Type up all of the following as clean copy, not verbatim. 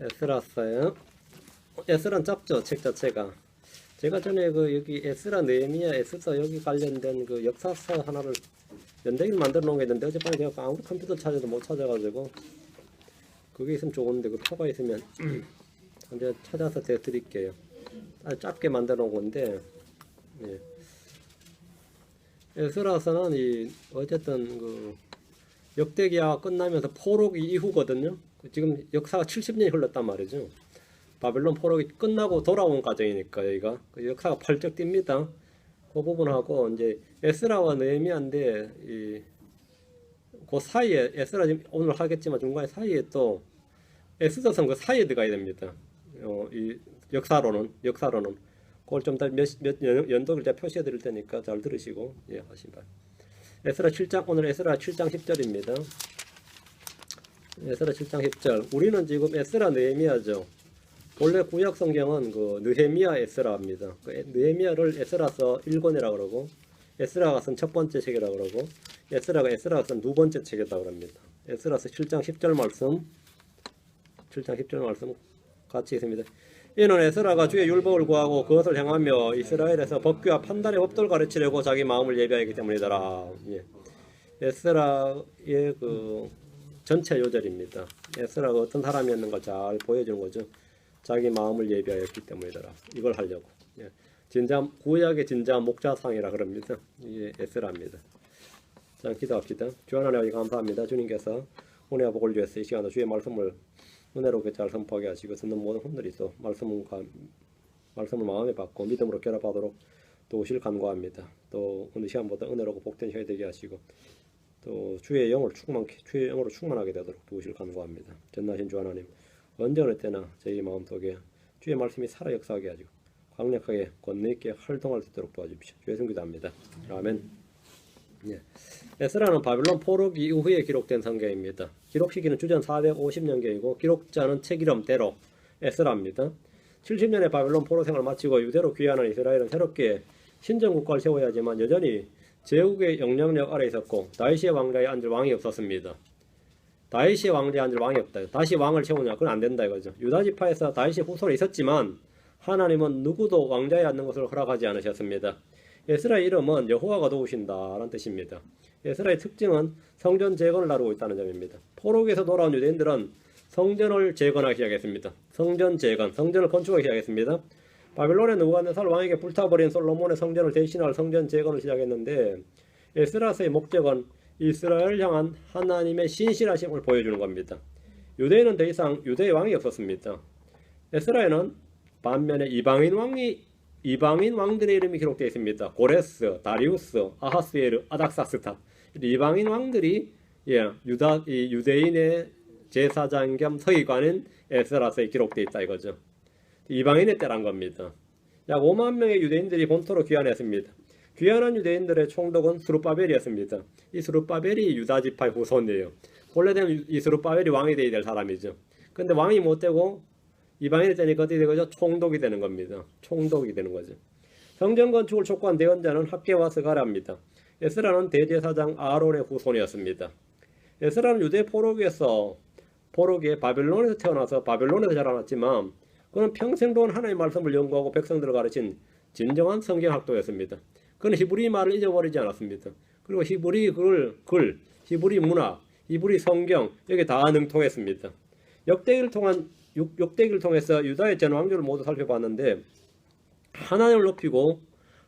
에스라서요. 에스라는 짧죠, 책 자체가. 제가 전에 그 여기 에스라 느헤미야 에스더 여기 관련된 그 역사서 하나를 연대기를 만들어 놓은 게 있는데 어젯밤에 제가 아무리 컴퓨터 찾아도 못 찾아가지고 그게 있으면 좋은데 그 표가 있으면 이제 찾아서 드릴게요. 짧게 만들어 놓은 건데 예. 에스라서는 이 어쨌든 그 역대기가 끝나면서 포로기 이후거든요. 지금 역사가 70년이 흘렀단 말이죠. 바벨론 포로기 끝나고 돌아온 과정이니까 여기가 그 역사가 펄쩍 뜁니다. 그 부분하고 이제 에스라와 느헤미야인데 그 사이에 에스라 지금 오늘 하겠지만 중간에 사이에 또 에스더성 그 사이에 들어가야 됩니다. 이 역사로는 그걸 좀 더 몇 연도를 제가 표시해 드릴 테니까 잘 들으시고 예 하시기 바랍니다. 에스라 7장 오늘 에스라 7장 10절입니다. 에스라 7장 10절. 우리는 지금 에스라 느헤미야죠. 본래 구약 성경은 그 느헤미야 에스라입니다. 그 느헤미야를 에스라서 1권이라고 그러고 에스라가 쓴 첫 번째 책이라고 그러고 에스라가 쓴 두 번째 책이라고 합니다. 에스라서 7장 10절 말씀 7장 10절 말씀 같이 있습니다. 이는 에스라가 주의 율법을 구하고 그것을 행하며 이스라엘에서 법규와 판단의 법도를 가르치려고 자기 마음을 예비하기 때문이더라. 예. 에스라의 그 전체 요절입니다. 에스라가 어떤 사람이었는가 잘 보여주는 거죠. 자기 마음을 예비하였기 때문이더라. 이걸 하려고. 예. 진짜 구약의 진짜 목자상이라 그럽니다. 이게 에스라입니다. 자, 기도합시다. 주 하나님 감사합니다. 주님께서 은혜와 복을 주셔서 이 시간에 주의 말씀을 은혜롭게 잘 선포하게 하시고 듣는 모든 분들이 또 말씀을 마음에 받고 믿음으로 결합하도록 도우실 간구합니다. 또 오늘 시간보다 은혜롭고 복된 시간이 되게 하시고 또 주의 영으로 충만하게 되도록 도우실 간구합니다. 전능하신 주 하나님 언제 어느 때나 저희 마음속에 주의 말씀이 살아 역사하게 하시고 강력하게 권능 있게 활동할 수 있도록 도와주십시오. 주의 성기도 합니다. 아멘. 예. 에스라는 바벨론 포로기 이후에 기록된 성경입니다. 기록 시기는 주전 450년경이고 기록자는 책 이름대로 에스라입니다. 70년의 바벨론 포로 생활을 마치고 유대로 귀환한 이스라엘은 새롭게 신정국가를 세워야 하지만 여전히 제국의 영향력 아래 있었고 다윗의 왕자에 앉을 왕이 없었습니다. 다윗의 왕자에 앉을 왕이 없다. 다시 왕을 세우냐? 그건 안 된다 이거죠. 유다 지파에서 다윗의 후손이 있었지만 하나님은 누구도 왕자에 앉는 것을 허락하지 않으셨습니다. 에스라의 이름은 여호와가 도우신다라는 뜻입니다. 에스라의 특징은 성전 재건을 다루고 있다는 점입니다. 포로기에서 돌아온 유대인들은 성전을 재건하기 시작했습니다. 성전 재건, 성전을 건축하기 시작했습니다. 바벨론의 느부갓네살 왕에게 불타버린 솔로몬의 성전을 대신할 성전 재건을 시작했는데 에스라서의 목적은 이스라엘을 향한 하나님의 신실하심을 보여주는 겁니다. 유대인은 더 이상 유대의 왕이 없었습니다. 에스라에는 반면에 이방인 왕들의 이름이 기록되어 있습니다. 고레스, 다리우스, 아하스에르, 아닥사스타. 이방인 왕들이 유대인의 제사장 겸 서기관인 에스라서에 기록되어 있다 이거죠. 이방인의 때란 겁니다. 약 5만 명의 유대인들이 본토로 귀환했습니다. 귀환한 유대인들의 총독은 스룹바벨이었습니다. 이 스룹바벨이 유다 지파의 후손이에요. 본래는 이 스룹바벨이 왕이 되어야 될 사람이죠. 근데 왕이 못 되고 이방인이 되니까 어떻게 되죠? 총독이 되는 겁니다. 총독이 되는 거죠. 성전 건축을 촉구한 대언자는 학개와 스가랴입니다. 에스라는 대제사장 아론의 후손이었습니다. 에스라는 유대 포로기에 바벨론에서 태어나서 바벨론에서 자라났지만 그는 평생 동안 하나님의 말씀을 연구하고 백성들을 가르친 진정한 성경학도였습니다. 그는 히브리 말을 잊어버리지 않았습니다. 그리고 히브리 글, 히브리 문화, 히브리 성경 여기 다 능통했습니다. 역대기를 통해서 유다의 전 왕조를 모두 살펴봤는데 하나님을 높이고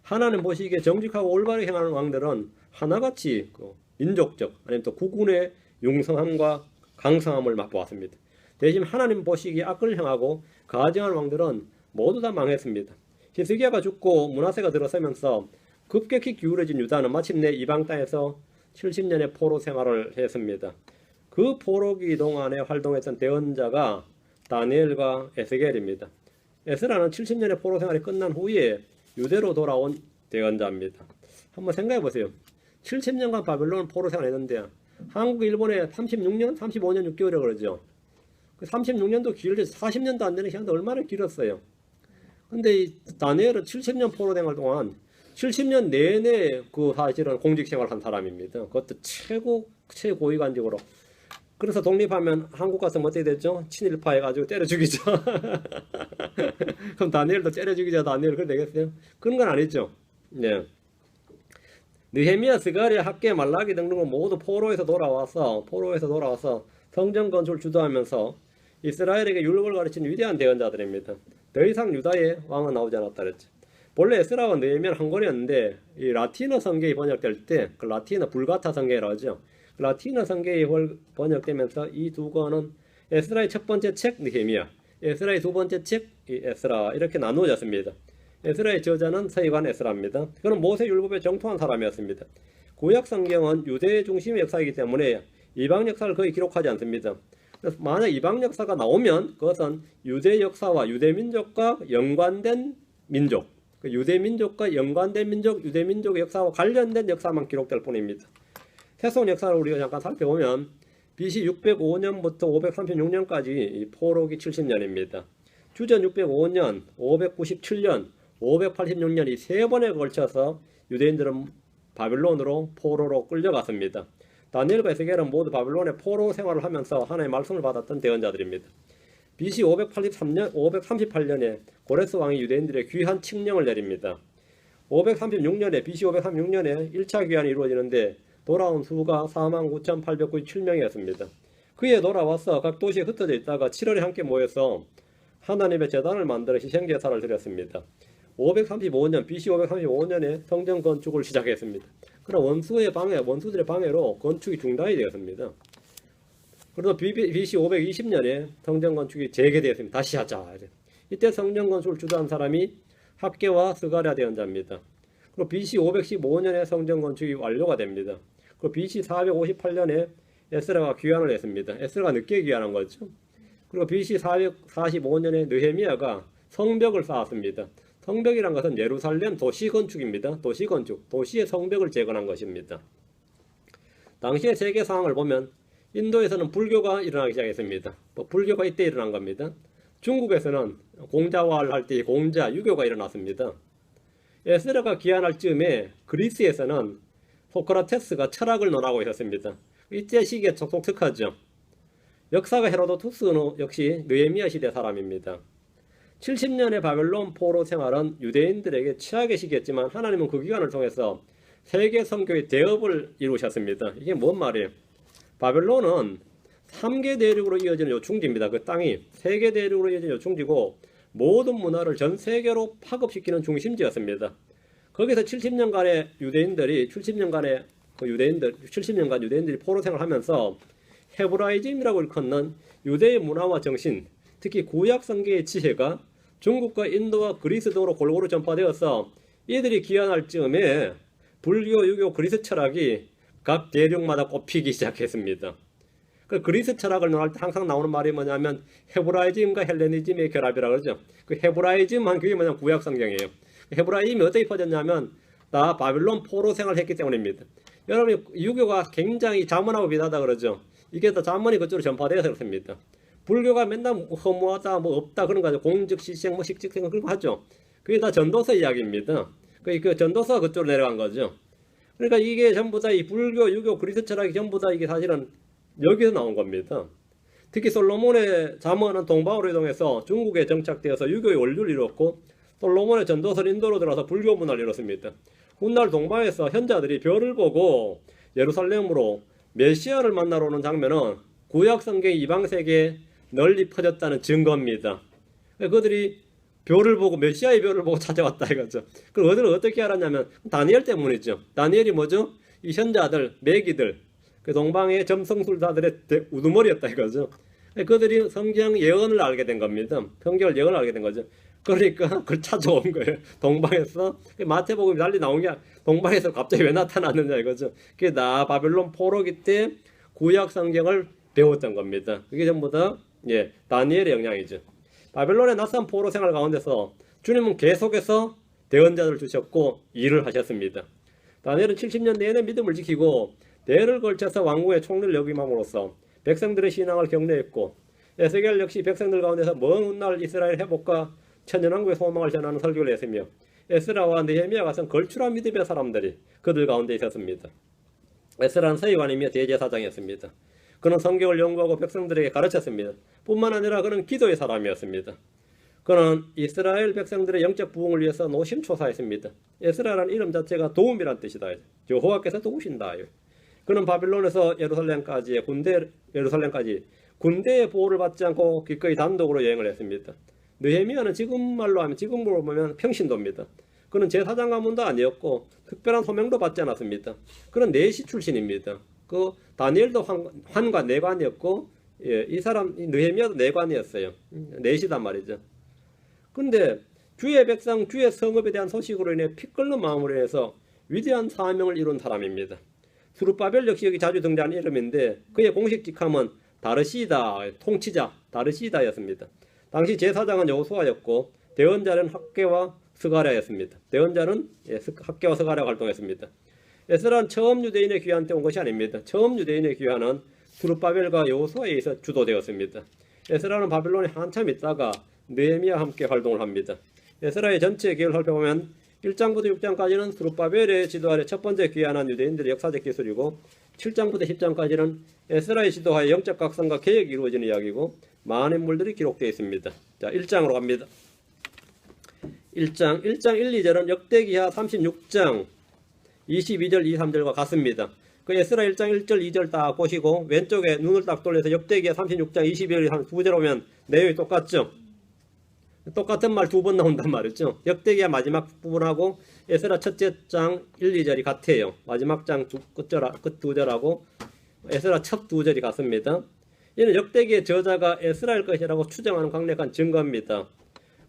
하나님 보시기에 정직하고 올바르게 행하는 왕들은 하나같이 민족적 아니면 또 국군의 융성함과 강성함을 맛보았습니다. 대신 하나님 보시기에 악을 행하고 가증한 왕들은 모두 다 망했습니다. 히스기야가 죽고 므낫세가 들어서면서 급격히 기울어진 유다는 마침내 이방 땅에서 70년의 포로 생활을 했습니다. 그 포로기 동안에 활동했던 대언자가 다니엘과 에스겔입니다. 에스라는 70년의 포로 생활이 끝난 후에 유대로 돌아온 대언자입니다. 한번 생각해 보세요. 70년간 바벨론 포로 생활했는데 한국, 일본에 36년, 35년 6개월이라고 그러죠. 그 36년도 길죠. 40년도 안 되는 시간도 얼마나 길었어요. 근데 이 다니엘은 70년 포로 생활 동안 70년 내내 그 사실은 공직 생활을 한 사람입니다. 그것도 최고위 관직으로 그래서 독립하면 한국 가서 어떻게 됐죠? 친일파 해가지고 때려 죽이죠. 그럼 다니엘도 때려 죽이자 다니엘 그래 되겠어요? 그런 건 아니죠. 네. 느헤미야, 스가랴, 학개, 말라기 등등은 모두 포로에서 돌아와서 성전 건축을 주도하면서 이스라엘에게 율법을 가르친 위대한 대언자들입니다. 더 이상 유다의 왕은 나오지 않았다 그랬죠. 본래 에스라와 느헤미야는 한 권이었는데 이 라틴어 성경이 번역될 때 그 라틴어 불가타 성경이라고 하죠. 그 라틴어 성경이 번역되면서 이 두 권은 에스라의 첫 번째 책 느헤미야, 에스라의 두 번째 책 이 에스라 이렇게 나누어졌습니다. 에스라의 저자는 서기관 에스라입니다. 그는 모세 율법에 정통한 사람이었습니다. 구약 성경은 유대 중심의 역사이기 때문에 이방 역사를 거의 기록하지 않습니다. 그래서 만약 이방 역사가 나오면 그것은 유대 역사와 유대 민족과 연관된 민족, 유대 민족과 연관된 민족, 유대 민족의 역사와 관련된 역사만 기록될 뿐입니다. 세속 역사를 우리가 잠깐 살펴보면 BC 605년부터 536년까지 포로기 70년입니다. 주전 605년, 597년, 586년 이 세 번에 걸쳐서 유대인들은 바빌론으로 포로로 끌려갔습니다. 다니엘과 에스겔은 모두 바빌론의 포로 생활을 하면서 하나님의 말씀을 받았던 대언자들입니다. BC 538년에 고레스 왕이 유대인들의 귀환 칙령을 내립니다. 536년에 BC 536년에 1차 귀환이 이루어지는데 돌아온 수가 49,897명이었습니다. 그에 돌아와서 각 도시에 흩어져 있다가 7월에 함께 모여서 하나님의 제단을 만들어 희생제사를 드렸습니다. 535년, BC 535년에 성전 건축을 시작했습니다. 그러나 원수들의 방해로 건축이 중단이 되었습니다. 그래서 BC 520년에 성전 건축이 재개되었습니다. 다시 하자. 이때 성전 건축을 주도한 사람이 학개와 스가랴 대언자입니다. 그리고 BC 515년에 성전 건축이 완료가 됩니다. 그리고 BC 458년에 에스라가 귀환을 했습니다. 에스라가 늦게 귀환한 거죠. 그리고 BC 445년에 느헤미야가 성벽을 쌓았습니다. 성벽이란 것은 예루살렘 도시 건축입니다. 도시 건축, 도시의 성벽을 재건한 것입니다. 당시의 세계 상황을 보면 인도에서는 불교가 일어나기 시작했습니다. 불교가 이때 일어난 겁니다. 중국에서는 공자화를 할 때 공자, 유교가 일어났습니다. 에스라가 귀환할 즈음에 그리스에서는 소크라테스가 철학을 논하고 있었습니다. 이때 시기에 독특하죠. 역사가 헤로도투스는 역시 느헤미야 시대 사람입니다. 70년의 바벨론 포로 생활은 유대인들에게 최악의 시기였지만 하나님은 그 기간을 통해서 세계 선교의 대업을 이루셨습니다. 이게 뭔 말이에요? 바벨론은 3개 대륙으로 이어지는 요충지입니다. 그 땅이 3개 대륙으로 이어지는 요충지고 모든 문화를 전 세계로 파급시키는 중심지였습니다. 거기서 70년간 유대인들이 포로 생활하면서 헤브라이즘이라고 일컫는 유대의 문화와 정신, 특히 구약 성경의 지혜가 중국과 인도와 그리스 등으로 골고루 전파되어서 이들이 귀환할 즈음에 불교, 유교, 그리스 철학이 각 대륙마다 꼽히기 시작했습니다. 그 그리스 철학을 논할 때 항상 나오는 말이 뭐냐면 헤브라이즘과 헬레니즘의 결합이라고 그러죠. 그 헤브라이즘은 그게 뭐냐면 구약 성경이에요. 헤브라이즘이 어떻게 퍼졌냐면 다 바빌론 포로 생활했기 때문입니다. 여러분이 유교가 굉장히 자문하고 비슷하다 그러죠. 이게 다 자문이 그쪽으로 전파되어서 그렇습니다. 불교가 맨날 허무하다, 없다 그런 거 하죠. 공적, 시생, 식직생 그런 거 하죠. 그게 다 전도서 이야기입니다. 그 전도서가 그쪽으로 내려간 거죠. 그러니까 이게 전부 다 이 불교, 유교, 그리스 철학이 전부 다 이게 사실은 여기서 나온 겁니다. 특히 솔로몬의 잠언은 동방으로 이동해서 중국에 정착되어서 유교의 원류를 이뤘고 솔로몬의 전도서는 인도로 들어서 불교 문화를 이뤘습니다. 훗날 동방에서 현자들이 별을 보고 예루살렘으로 메시아를 만나러 오는 장면은 구약 성경이 이방 세계에 널리 퍼졌다는 증거입니다. 그들이 별을 보고 메시아의 별을 보고 찾아왔다 이거죠. 그럼 어디를 어떻게 알았냐면 다니엘 때문이죠. 다니엘이 뭐죠? 이 현자들, 매기들, 그 동방의 점성술사들의 우두머리였다 이거죠. 그들이 성경 예언을 알게 된 겁니다. 성경을 예언을 알게 된 거죠. 그러니까 그걸 찾아온 거예요. 동방에서 마태복음이 달리 나온 게 동방에서 갑자기 왜 나타났느냐 이거죠. 그게 다 바벨론 포로기 때 구약 성경을 배웠던 겁니다. 그게 전부 다 다니엘의 영향이죠. 바벨론의 낯선 포로 생활 가운데서 주님은 계속해서 대언자들을 주셨고 일을 하셨습니다. 다니엘은 70년 내내 믿음을 지키고 대를 걸쳐서 왕궁의 총리를 역임함으로써 백성들의 신앙을 격려했고 에스겔 역시 백성들 가운데서 먼 훗날 이스라엘 회복과 천년왕국의 소망을 전하는 설교를 했으며 에스라와 느헤미야 같은 걸출한 믿음의 사람들이 그들 가운데 있었습니다. 에스라는 서기관이며 대제사장이었습니다. 그는 성경을 연구하고 백성들에게 가르쳤습니다. 뿐만 아니라 그는 기도의 사람이었습니다. 그는 이스라엘 백성들의 영적 부흥을 위해서 노심초사했습니다. 에스라라는 이름 자체가 도움이란 뜻이다. 여호와께서 도우신다. 그는 바빌론에서 예루살렘까지 군대의 보호를 받지 않고 기꺼이 단독으로 여행을 했습니다. 느헤미야는 지금으로 보면 평신도입니다. 그는 제사장 가문도 아니었고 특별한 소명도 받지 않았습니다. 그는 내시 출신입니다. 그 다니엘도 환관 내관이었고, 이 사람 느헤미야도 내관이었어요. 내시단 말이죠. 근데 주의 백성, 주의 성읍에 대한 소식으로 인해 피 끓는 마음으로 인해서 위대한 사명을 이룬 사람입니다. 스룹바벨 역시 여기 자주 등장하는 이름인데 그의 공식 직함은 다르시다, 통치자 다르시다였습니다. 당시 제사장은 여호수아였고 대언자는 학개와 스가랴였습니다. 대언자는 학개와 스가랴가 활동했습니다. 에스라는 처음 유대인에 귀환 때 온 것이 아닙니다. 처음 유대인에 귀환은 스룹바벨과 여호수아에 의해서 주도되었습니다. 에스라는 바빌론에 한참 있다가 느헤미야와 함께 활동을 합니다. 에스라의 전체 기회를 살펴보면 1장부터 6장까지는 스룹바벨의 지도 아래 첫 번째 귀환한 유대인들의 역사적 기술이고 7장부터 10장까지는 에스라의 지도하에 영적 각성과 개혁이 이루어지는 이야기고 많은 인물들이 기록되어 있습니다. 자, 1장으로 갑니다. 1장 1, 2절은 역대기하 36장 22절, 23절과 같습니다. 그 에스라 1장 1절, 2절 딱 보시고 왼쪽에 눈을 딱 돌려서 역대기하 36장 22절, 2절 오면 내용이 똑같죠? 똑같은 말 두 번 나온단 말이죠. 역대기하 마지막 부분하고 에스라 첫째 장 1, 2절이 같아요. 마지막 장 끝 두 절하고 에스라 첫 두 절이 같습니다. 이는 역대기의 저자가 에스라일 것이라고 추정하는 강력한 증거입니다.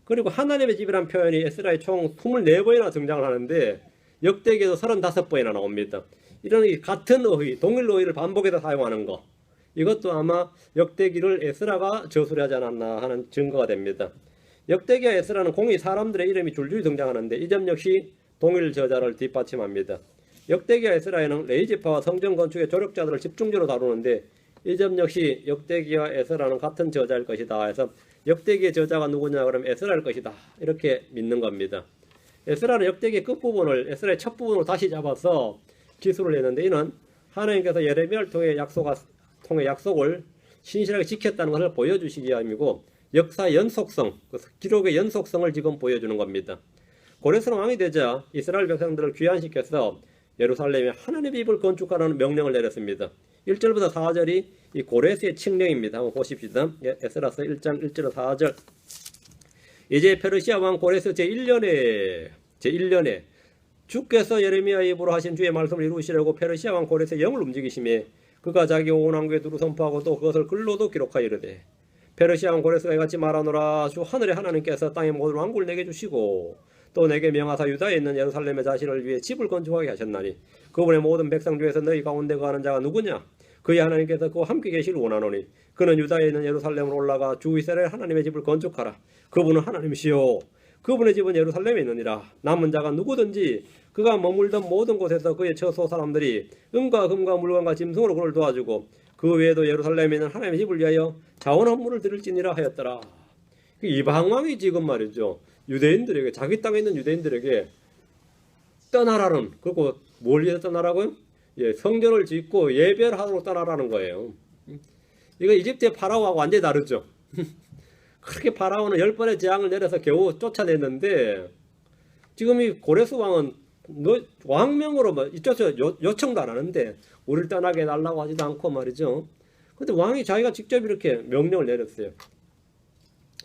그리고 하나님의 집이라는 표현이 에스라의 총 24번이나 등장을 하는데 역대기에도 35번이나 나옵니다. 이런 같은 어휘, 동일 어휘를 반복해서 사용하는 거, 이것도 아마 역대기를 에스라가 저술하지 않았나 하는 증거가 됩니다. 역대기와 에스라는 공히 사람들의 이름이 줄줄이 등장하는데 이 점 역시 동일 저자를 뒷받침합니다. 역대기와 에스라에는 레위지파와 성전 건축의 조력자들을 집중적으로 다루는데 이 점 역시 역대기와 에스라는 같은 저자일 것이다 해서 역대기의 저자가 누구냐 그러면 에스라일 것이다 이렇게 믿는 겁니다. 에스라는 역대기의 끝부분을 에스라의 첫 부분으로 다시 잡아서 기술을 했는데 이는 하나님께서 예레미야를 통해 약속을 신실하게 지켰다는 것을 보여주시기 위함이고 역사의 연속성, 기록의 연속성을 지금 보여주는 겁니다. 고레스는 왕이 되자 이스라엘 백성들을 귀환시켜서 예루살렘에 하나님의 집을 건축하라는 명령을 내렸습니다. 1절부터 4절이 이 고레스의 칙령입니다. 한번 보십시다. 에스라서 1장 1절부터 4절. 이제 페르시아 왕 고레스 제1년에 주께서 예레미야 입으로 하신 주의 말씀을 이루시려고 페르시아 왕 고레스의 영을 움직이심에 그가 자기 온 왕국에 두루 선포하고 또 그것을 글로도 기록하여 이르되 페르시아 왕 고레스가 이같이 말하노라. 주 하늘의 하나님께서 땅의 모든 왕국을 내게 주시고 또 내게 명하사 유다에 있는 예루살렘의 자신을 위해 집을 건축하게 하셨나니 그분의 모든 백성 중에서 너희 가운데 거하는 자가 누구냐? 그의 하나님께서 그와 함께 계시를 원하노니 그는 유다에 있는 예루살렘으로 올라가 주 이스라엘 하나님의 집을 건축하라. 그분은 하나님이시요 그분의 집은 예루살렘에 있느니라. 남은 자가 누구든지 그가 머물던 모든 곳에서 그의 처소 사람들이 은과 금과 물건과 짐승으로 그를 도와주고 그 외에도 예루살렘에 있는 하나님의 집을 위하여 자원 헌물을 드릴지니라 하였더라. 이방왕이 지금 말이죠, 유대인들에게, 자기 땅에 있는 유대인들에게 떠나라는, 그리고 뭘 위해서 떠나라고요? 성전을 짓고 예배를 하도록 떠나라는 거예요. 이거 이집트의 파라오하고 완전히 다르죠. 그렇게 파라오는 10번의 재앙을 내려서 겨우 쫓아냈는데 지금 이 고레스 왕은 왕명으로 이쪽에서 요청도 안 하는데 우리를 떠나게 해달라고 하지도 않고 말이죠. 근데 왕이 자기가 직접 이렇게 명령을 내렸어요.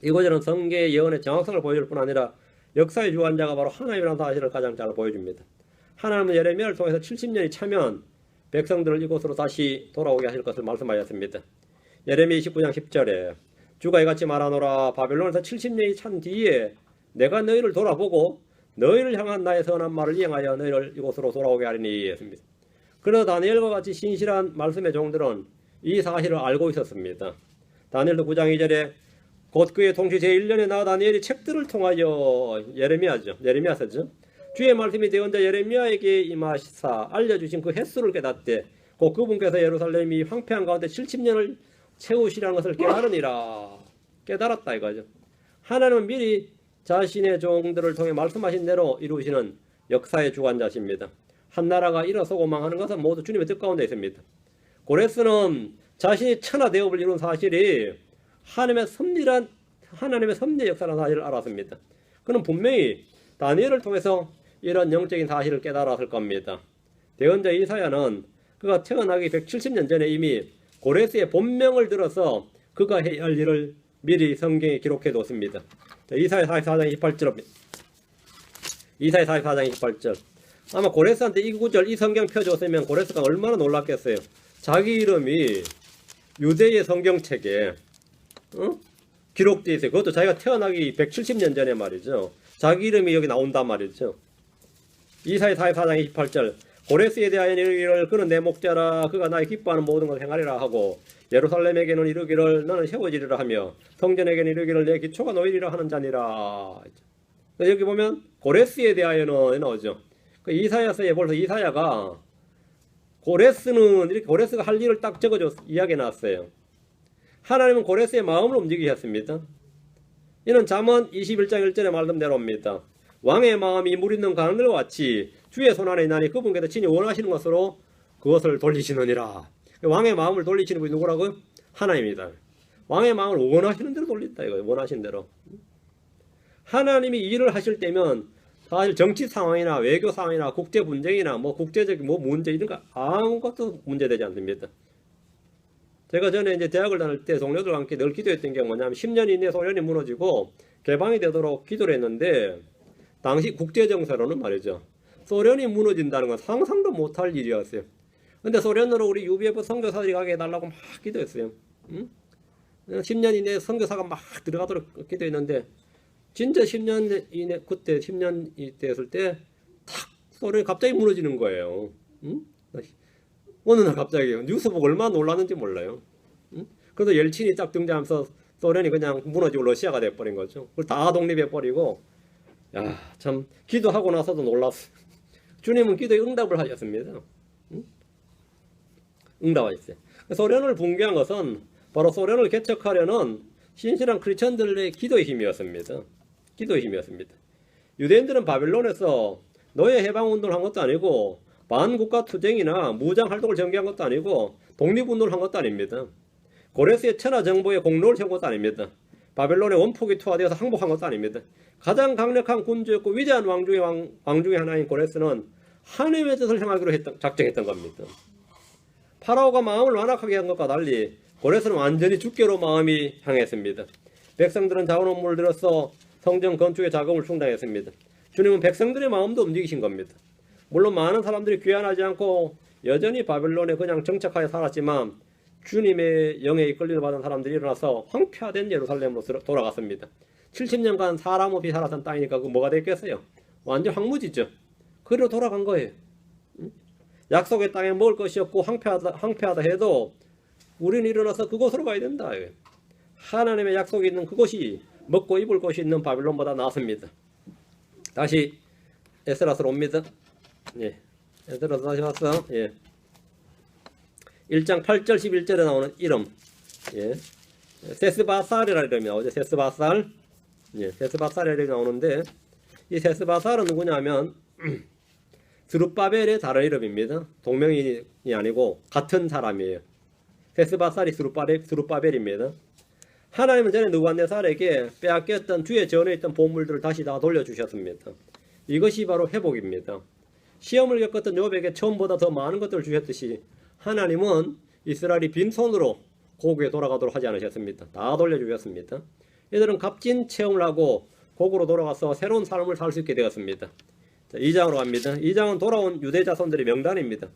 이것은 성계의 예언의 정확성을 보여줄 뿐 아니라 역사의 주관자가 바로 하나님이라는 사실을 가장 잘 보여줍니다. 하나님은 예레미야를 통해서 70년이 차면 백성들을 이곳으로 다시 돌아오게 하실 것을 말씀하셨습니다. 예레미야 29장 10절에 주가 이같이 말하노라. 바벨론에서 70년이 찬 뒤에 내가 너희를 돌아보고 너희를 향한 나의 선한 말을 이행하여 너희를 이곳으로 돌아오게 하리니 했습니다. 그러나 다니엘과 같이 신실한 말씀의 종들은 이 사실을 알고 있었습니다. 다니엘도 9장 2절에 곧 그의 통치 제1년에 나 다니엘이 책들을 통하여 예레미야서죠. 주의 말씀이 대언자 예레미야에게 임하시사 알려주신 그 횟수를 깨닫되 곧 그분께서 예루살렘이 황폐한 가운데 70년을 채우시라는 것을 깨달으니라. 깨달았다 이거죠. 하나님은 미리 자신의 종들을 통해 말씀하신 대로 이루시는 역사의 주관자십니다. 한 나라가 일어서고 망하는 것은 모두 주님의 뜻 가운데 있습니다. 고레스는 자신이 천하 대업을 이룬 사실이 하나님의 섭리 역사라는 사실을 알았습니다. 그는 분명히 다니엘을 통해서 이런 영적인 사실을 깨달았을 겁니다. 대언자 이사야는 그가 태어나기 170년 전에 이미 고레스의 본명을 들어서 그가 해야 할 일을 미리 성경에 기록해 뒀습니다. 이사야 44장 28절. 이사야 44장 28절. 아마 고레스한테 이 구절 이 성경 펴줬으면 고레스가 얼마나 놀랐겠어요. 자기 이름이 유대의 성경책에 기록되어 있어요. 그것도 자기가 태어나기 170년 전에 말이죠. 자기 이름이 여기 나온단 말이죠. 이사야 44장 28절. 고레스에 대하여 이르기를 그는 내 목자라 그가 나의 기뻐하는 모든 것을 행하리라 하고 예루살렘에게는 이르기를 너는 세워지리라 하며 성전에게는 이르기를 내 기초가 놓이리라 하는 자니라. 여기 보면 고레스에 대하여는 나오죠. 그 이사야서에 벌써 이사야가 고레스는 이렇게 고레스가 할 일을 딱 적어줘 이야기해 놨어요. 하나님은 고레스의 마음을 움직이셨습니다. 이는 잠언 21장 1절에 말씀대로입니다. 왕의 마음이 물 있는 강들과 같이 주의 손안에 있나니 그분께서 친히 원하시는 것으로 그것을 돌리시느니라. 왕의 마음을 돌리시는 분이 누구라고요? 하나님입니다. 왕의 마음을 원하시는 대로 돌린다 이거예요. 원하시는 대로. 하나님이 일을 하실 때면 사실 정치 상황이나 외교 상황이나 국제 분쟁이나 뭐 국제적인 뭐 문제 이런 거 아무것도 문제되지 않습니다. 제가 전에 이제 대학을 다닐 때 동료들과 함께 늘 기도했던 게 뭐냐면 10년 이내에 소련이 무너지고 개방이 되도록 기도를 했는데 당시 국제 정세로는 말이죠. 소련이 무너진다는 건 상상도 못할 일이었어요. 근데 소련으로 우리 UBF 선교사들이 가게 해달라고 막 기도했어요. 10년 이내에 선교사가 막 들어가도록 기도했는데 진짜 10년 이내 그때 10년 됐을 때 탁 소련이 갑자기 무너지는 거예요. 어느 날 갑자기 뉴스 보고 얼마나 놀랐는지 몰라요. 그래서 옐친이 딱 등장하면서 소련이 그냥 무너지고 러시아가 돼버린 거죠. 그걸 다 독립해버리고 야, 참 기도하고 나서도 놀랐어요. 주님은 기도에 응답을 하셨습니다. 응답하셨어요. 소련을 붕괴한 것은 바로 소련을 개척하려는 신실한 크리스천들의 기도의 힘이었습니다. 기도의 힘이었습니다. 유대인들은 바벨론에서 노예 해방운동을 한 것도 아니고 반국가 투쟁이나 무장활동을 전개한 것도 아니고 독립운동을 한 것도 아닙니다. 고레스의 천하정보의 공로를 세운 것도 아닙니다. 바벨론의 원폭이 투하되어서 항복한 것도 아닙니다. 가장 강력한 군주였고 위대한 왕 중의 하나인 고레스는 하나님의 뜻을 행하기로 작정했던 겁니다. 파라오가 마음을 완악하게 한 것과 달리 고레스는 완전히 주께로 마음이 향했습니다. 백성들은 자원 업무를 들여서 성전 건축의 작업을 충당했습니다. 주님은 백성들의 마음도 움직이신 겁니다. 물론 많은 사람들이 귀환하지 않고 여전히 바벨론에 그냥 정착하여 살았지만 주님의 영에 이끌림을 받은 사람들이 일어나서 황폐화된 예루살렘으로 돌아갔습니다. 70년간 사람 없이 살았던 땅이니까 그 뭐가 됐겠어요? 완전 황무지죠. 그리로 돌아간 거예요. 약속의 땅에 먹을 것이 없고 황폐하다 해도 우리는 일어나서 그곳으로 가야 된다. 하나님의 약속이 있는 그곳이 먹고 입을 곳이 있는 바빌론보다 낫습니다. 다시 에스라스로 옵니다. 예. 에스라스 다시 왔어. 예. 1장 8절 11절에 나오는 이름. 예. 세스바살이라 이름이 나오죠. 세스바살. 예. 세스바살이라 이름이 나오는데 이 세스바살은 누구냐면 스룹바벨의 다른 이름입니다. 동명인이 아니고 같은 사람이에요. 세스바살이 스룹바벨입니다. 하나님은 전에 느부갓네살에게 빼앗겼던 주의 전에 있던 보물들을 다시 다 돌려주셨습니다. 이것이 바로 회복입니다. 시험을 겪었던 욥에게 처음보다 더 많은 것들을 주셨듯이 하나님은 이스라엘이 빈손으로 고국에 돌아가도록 하지 않으셨습니다. 다 돌려주셨습니다. 이들은 값진 체험을 하고 고국으로 돌아가서 새로운 삶을 살 수 있게 되었습니다. 자, 2장으로 갑니다. 2장은 돌아온 유대 자손들의 명단입니다.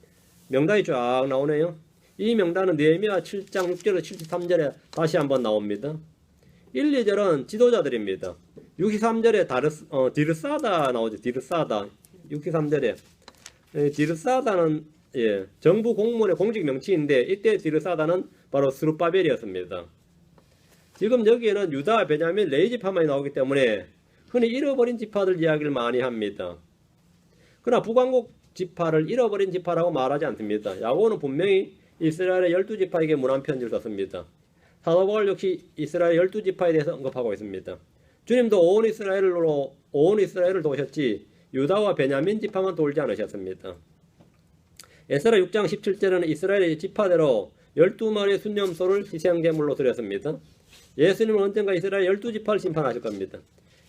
명단이 쫙 나오네요. 이 명단은 느헤미야 7장 6절에서 73절에 다시 한번 나옵니다. 1, 2절은 지도자들입니다. 63절에 디르사다 나오죠. 디르사다. 63절에 디르사다는 정부 공무원의 공직 명칭인데 이때 디르사다는 바로 스룹바벨이었습니다. 지금 여기에는 유다, 베냐민, 레위 지파만이 나오기 때문에 흔히 잃어버린 지파들 이야기를 많이 합니다. 그러나 북왕국 지파를 잃어버린 지파라고 말하지 않습니다. 야고보는 분명히 이스라엘의 12지파에게 문안 편지를 썼습니다. 사도 바울 역시 이스라엘 12지파에 대해서 언급하고 있습니다. 주님도 온 이스라엘을 도우셨지 유다와 베냐민 지파만 돌지 않으셨습니다. 에스라 6장 17절에는 이스라엘의 지파대로 12마리의 순념소를 희생제물로 드렸습니다. 예수님은 언젠가 이스라엘 12지파를 심판하실 겁니다.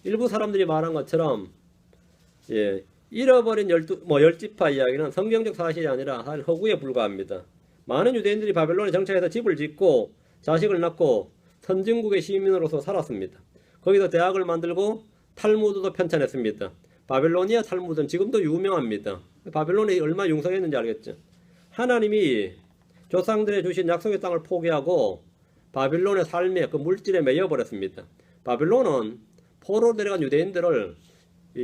일부 사람들이 말한 것처럼 잃어버린 10지파 이야기는 성경적 사실이 아니라 사실 허구에 불과합니다. 많은 유대인들이 바벨론에 정착해서 집을 짓고 자식을 낳고 선진국의 시민으로서 살았습니다. 거기서 대학을 만들고 탈무드도 편찬했습니다. 바벨로니아 탈무드는 지금도 유명합니다. 바벨론이 얼마나 융성했는지 알겠죠. 하나님이 조상들의 주신 약속의 땅을 포기하고 바빌론의 삶에 그 물질에 매여버렸습니다. 바빌론은 포로로 데려간 유대인들을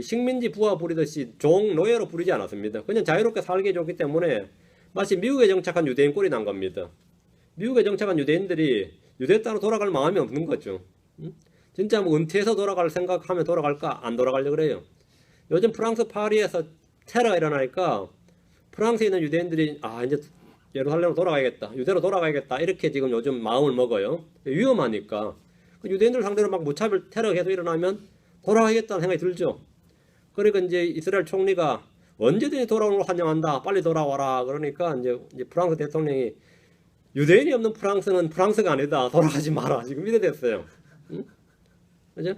식민지 부하 부리듯이 종, 노예로 부리지 않았습니다. 그냥 자유롭게 살게 해줬기 때문에 마치 미국에 정착한 유대인 꼴이 난 겁니다. 미국에 정착한 유대인들이 유대 땅으로 돌아갈 마음이 없는 거죠. 진짜 뭐 은퇴해서 돌아갈 생각하면 돌아갈까? 안 돌아가려고 그래요. 요즘 프랑스 파리에서 테러가 일어나니까 프랑스에 있는 유대인들이 이제 예루살렘으로 돌아가야겠다, 유대로 돌아가야겠다, 이렇게 지금 요즘 마음을 먹어요. 위험하니까. 유대인들 상대로 막 무차별 테러가 계속 일어나면 돌아가야겠다는 생각이 들죠. 그러니까 이제 이스라엘 총리가 언제든지 돌아오는 걸 환영한다, 빨리 돌아와라. 그러니까 이제 프랑스 대통령이 유대인이 없는 프랑스는 프랑스가 아니다, 돌아가지 마라, 지금 이래 됐어요. 응? 그죠?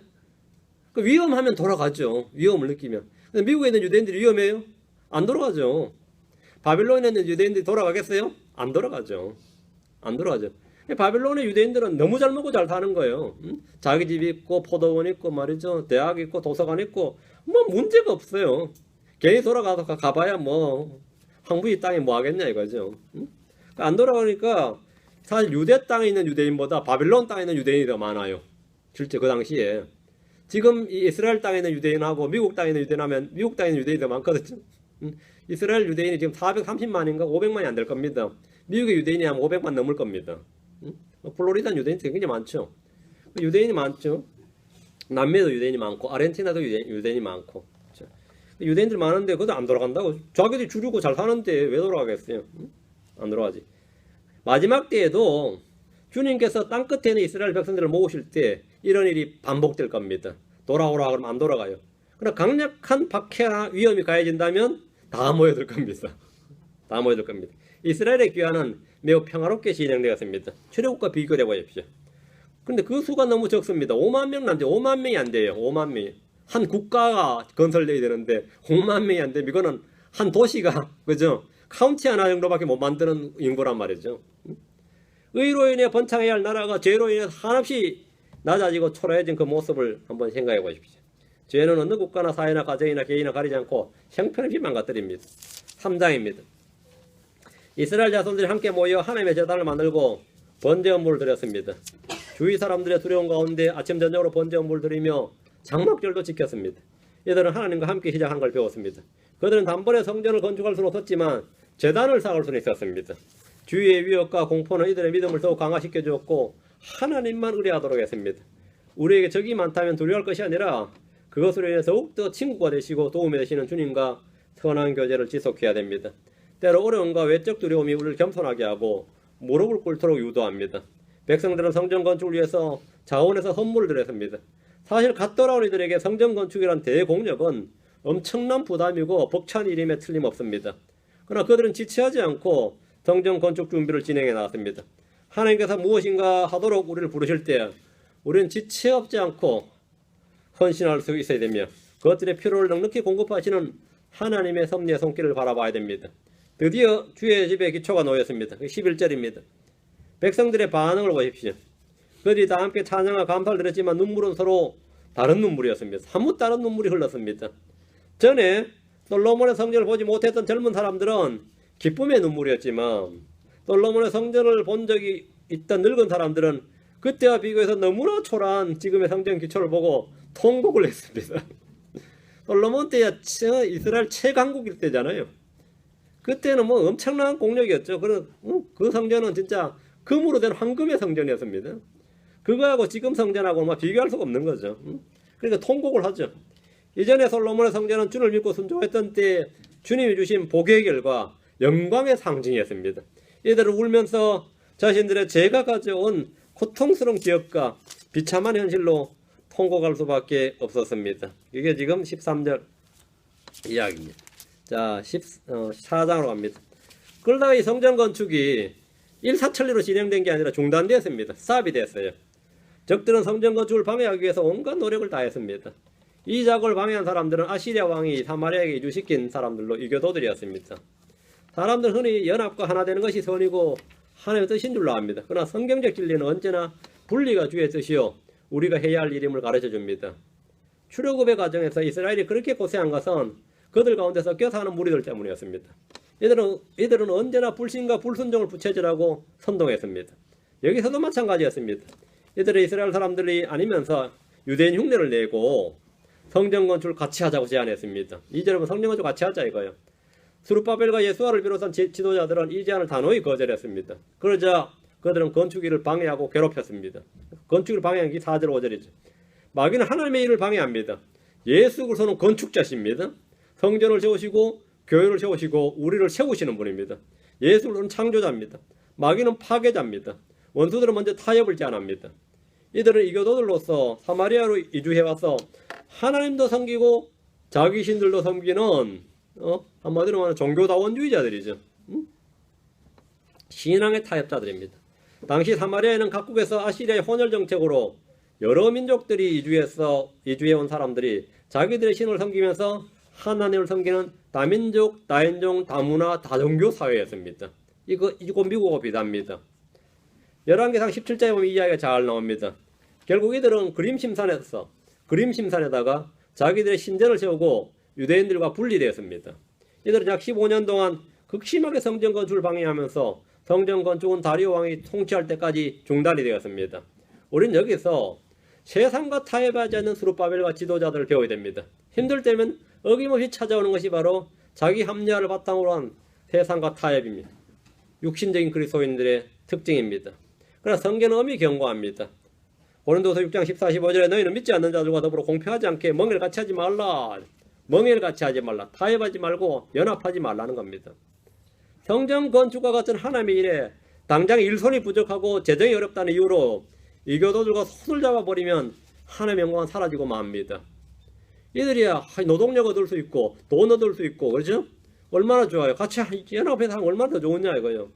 그 위험하면 돌아가죠. 위험을 느끼면. 근데 미국에 있는 유대인들이 위험해요? 안 돌아가죠. 바빌론에 있는 유대인들이 돌아가겠어요? 안 돌아가죠. 안 돌아가죠. 바빌론의 유대인들은 너무 잘 먹고 잘 사는 거예요. 자기 집 있고 포도원 있고 말이죠. 대학 있고 도서관 있고 뭐 문제가 없어요. 괜히 돌아가서 가봐야 뭐 황부지 땅에 뭐 하겠냐 이거죠. 안 돌아가니까 사실 유대 땅에 있는 유대인보다 바빌론 땅에 있는 유대인이 더 많아요. 실제 그 당시에. 지금 이 이스라엘 땅에 있는 유대인하고 미국 땅에 있는 유대인하면 미국 땅에 있는 유대인이 더 많거든요. 이스라엘 유대인이 지금 430만인가 500만이 안 될 겁니다. 미국의 유대인이 한 500만 넘을 겁니다. 플로리다 유대인이 굉장히 많죠. 유대인이 많죠. 남미에도 유대인이 많고 아르헨티나도 유대인이 많고. 유대인들 많은데 그것도 안 돌아간다고. 자기들이 주류고 잘 사는데 왜 돌아가겠어요? 안 돌아가지. 마지막 때에도 주님께서 땅끝에 있는 이스라엘 백성들을 모으실 때 이런 일이 반복될 겁니다. 돌아오라 그러면 안 돌아가요. 그러나 강력한 박해나 위험이 가해진다면 다 모여들 겁니다. 다 모여들 겁니다. 이스라엘의 귀환은 매우 평화롭게 진행되었습니다. 출애굽과 비교해 보십시오. 그런데 그 수가 너무 적습니다. 5만 명 남자 5만 명이 안 돼요. 5만 명이. 한 국가가 건설돼야 되는데 5만 명이 안 되면 이거는 한 도시가 그죠? 카운티 하나 정도밖에 못 만드는 인구란 말이죠. 의로 인해 번창해야 할 나라가 죄로 인해 한없이 낮아지고 초라해진 그 모습을 한번 생각해 보십시오. 죄는 어느 국가나 사회나 가정이나 개인이나 가리지 않고 형편없이 망가뜨립니다. 3장입니다. 이스라엘 자손들이 함께 모여 하나님의 제단을 만들고 번제 업무를 드렸습니다. 주위 사람들의 두려움 가운데 아침 저녁으로 번제 업무를 드리며 장막절도 지켰습니다. 이들은 하나님과 함께 시작한 걸 배웠습니다. 그들은 단번에 성전을 건축할 수는 없었지만 제단을 쌓을 수는 있었습니다. 주위의 위협과 공포는 이들의 믿음을 더욱 강화시켜 주었고 하나님만 의뢰하도록 했습니다. 우리에게 적이 많다면 두려워할 것이 아니라 그것으로 인해 더욱더 친구가 되시고 도움이 되시는 주님과 선한 교제를 지속해야 됩니다. 때로 어려움과 외적 두려움이 우리를 겸손하게 하고 무릎을 꿇도록 유도합니다. 백성들은 성전 건축을 위해서 자원에서 헌물을 드렸습니다. 사실 갓 돌아온 이들에게 성전 건축이란 대공력은 엄청난 부담이고 벅찬 일임에 틀림없습니다. 그러나 그들은 지체하지 않고 성전 건축 준비를 진행해 나갔습니다. 하나님께서 무엇인가 하도록 우리를 부르실 때 우리는 지체 없지 않고 헌신할 수 있어야 되며 그것들의 필요를 넉넉히 공급하시는 하나님의 섭리의 손길을 바라봐야 됩니다. 드디어 주의 집에 기초가 놓였습니다. 11절입니다. 백성들의 반응을 보십시오. 그들이 다 함께 찬양과 감사를 드렸지만 눈물은 서로 다른 눈물이었습니다. 사뭇 다른 눈물이 흘렀습니다. 전에 솔로몬의 성전을 보지 못했던 젊은 사람들은 기쁨의 눈물이었지만 솔로몬의 성전을 본 적이 있던 늙은 사람들은 그때와 비교해서 너무나 초라한 지금의 성전 기초를 보고 통곡을 했습니다. 솔로몬 때야 이스라엘 최강국일 때잖아요. 그때는 뭐 엄청난 공력이었죠. 그 성전은 진짜 금으로 된 황금의 성전이었습니다. 그거하고 지금 성전하고 막 비교할 수가 없는 거죠. 그러니까 통곡을 하죠. 이전에 솔로몬의 성전은 주를 믿고 순종했던 때 주님이 주신 복의 결과 영광의 상징이었습니다. 이들은 울면서 자신들의 죄가 가져온 고통스러운 기억과 비참한 현실로 통곡할 수밖에 없었습니다. 이게 지금 13절 이야기입니다. 자, 14장으로 갑니다. 그러다가 이 성전 건축이 일사천리로 진행된 게 아니라 중단됐습니다. 스탑이 됐어요. 적들은 성전 건축을 방해하기 위해서 온갖 노력을 다했습니다. 이 작업을 방해한 사람들은 아시리아 왕이 사마리아에게 이주시킨 사람들로 이교도들이었습니다. 사람들은 흔히 연합과 하나 되는 것이 선이고 하나님의 뜻인 줄로 압니다. 그러나 성경적 진리는 언제나 분리가 주의 뜻이요 우리가 해야 할 일임을 가르쳐 줍니다. 출애굽의 과정에서 이스라엘이 그렇게 고생한 것은 그들 가운데 섞여 사는 무리들 때문이었습니다. 이들은 언제나 불신과 불순종을 부채질하고 선동했습니다. 여기서도 마찬가지였습니다. 이들은 이스라엘 사람들이 아니면서 유대인 흉내를 내고 성전 건축을 같이 하자고 제안했습니다. 이제는 성전 건축 같이 하자 이거예요. 스룹바벨과 예수아를 비롯한 지도자들은 이 제안을 단호히 거절했습니다. 그러자 그들은 건축일을 방해하고 괴롭혔습니다. 건축일을 방해한 게 4절 5절이죠. 마귀는 하나님의 일을 방해합니다. 예수 그리스도는 건축자십니다. 성전을 세우시고 교회를 세우시고 우리를 세우시는 분입니다. 예수 그리스도는 창조자입니다. 마귀는 파괴자입니다. 원수들은 먼저 타협을 제안합니다. 이들은 이교도들로서 사마리아로 이주해와서 하나님도 섬기고 자기 신들도 섬기는 한마디로 말하면 종교다원주의자들이죠. 신앙의 타협자들입니다. 당시 사마리아에는 각국에서 아시리아의 혼혈 정책으로 여러 민족들이 이주해온 사람들이 자기들의 신을 섬기면서 하나님을 섬기는 다민족, 다인종, 다문화, 다종교 사회였습니다. 이거 미국하고 비슷합니다. 열왕기상 17장에 보면 이 이야기가 잘 나옵니다. 결국 이들은 그림심산에다가 자기들의 신전을 세우고 유대인들과 분리되었습니다. 이들은 약 15년 동안 극심하게 성전 건축을 방해하면서 성전 건축은 다리오 왕이 통치할 때까지 중단이 되었습니다. 우리는 여기서 세상과 타협하지 않는 스룹바벨과 지도자들을 배워야 됩니다. 힘들 때면 어김없이 찾아오는 것이 바로 자기 합리화를 바탕으로 한 세상과 타협입니다. 육신적인 그리스도인들의 특징입니다. 그러나 성경은 엄히 경고합니다. 고린도서 6장 14, 15절에 너희는 믿지 않는 자들과 더불어 공평하지 않게 멍해를 같이 하지 말라. 멍해를 같이 하지 말라. 타협하지 말고 연합하지 말라는 겁니다. 성전 건축과 같은 하나님의 일에 당장 일손이 부족하고 재정이 어렵다는 이유로 이교도들과 손을 잡아버리면 하나님의 영광은 사라지고 맙니다. 이들이야 노동력 얻을 수 있고 돈 얻을 수 있고 그렇죠? 얼마나 좋아요. 같이 연합해서 하면 얼마나 더 좋으냐 이거요.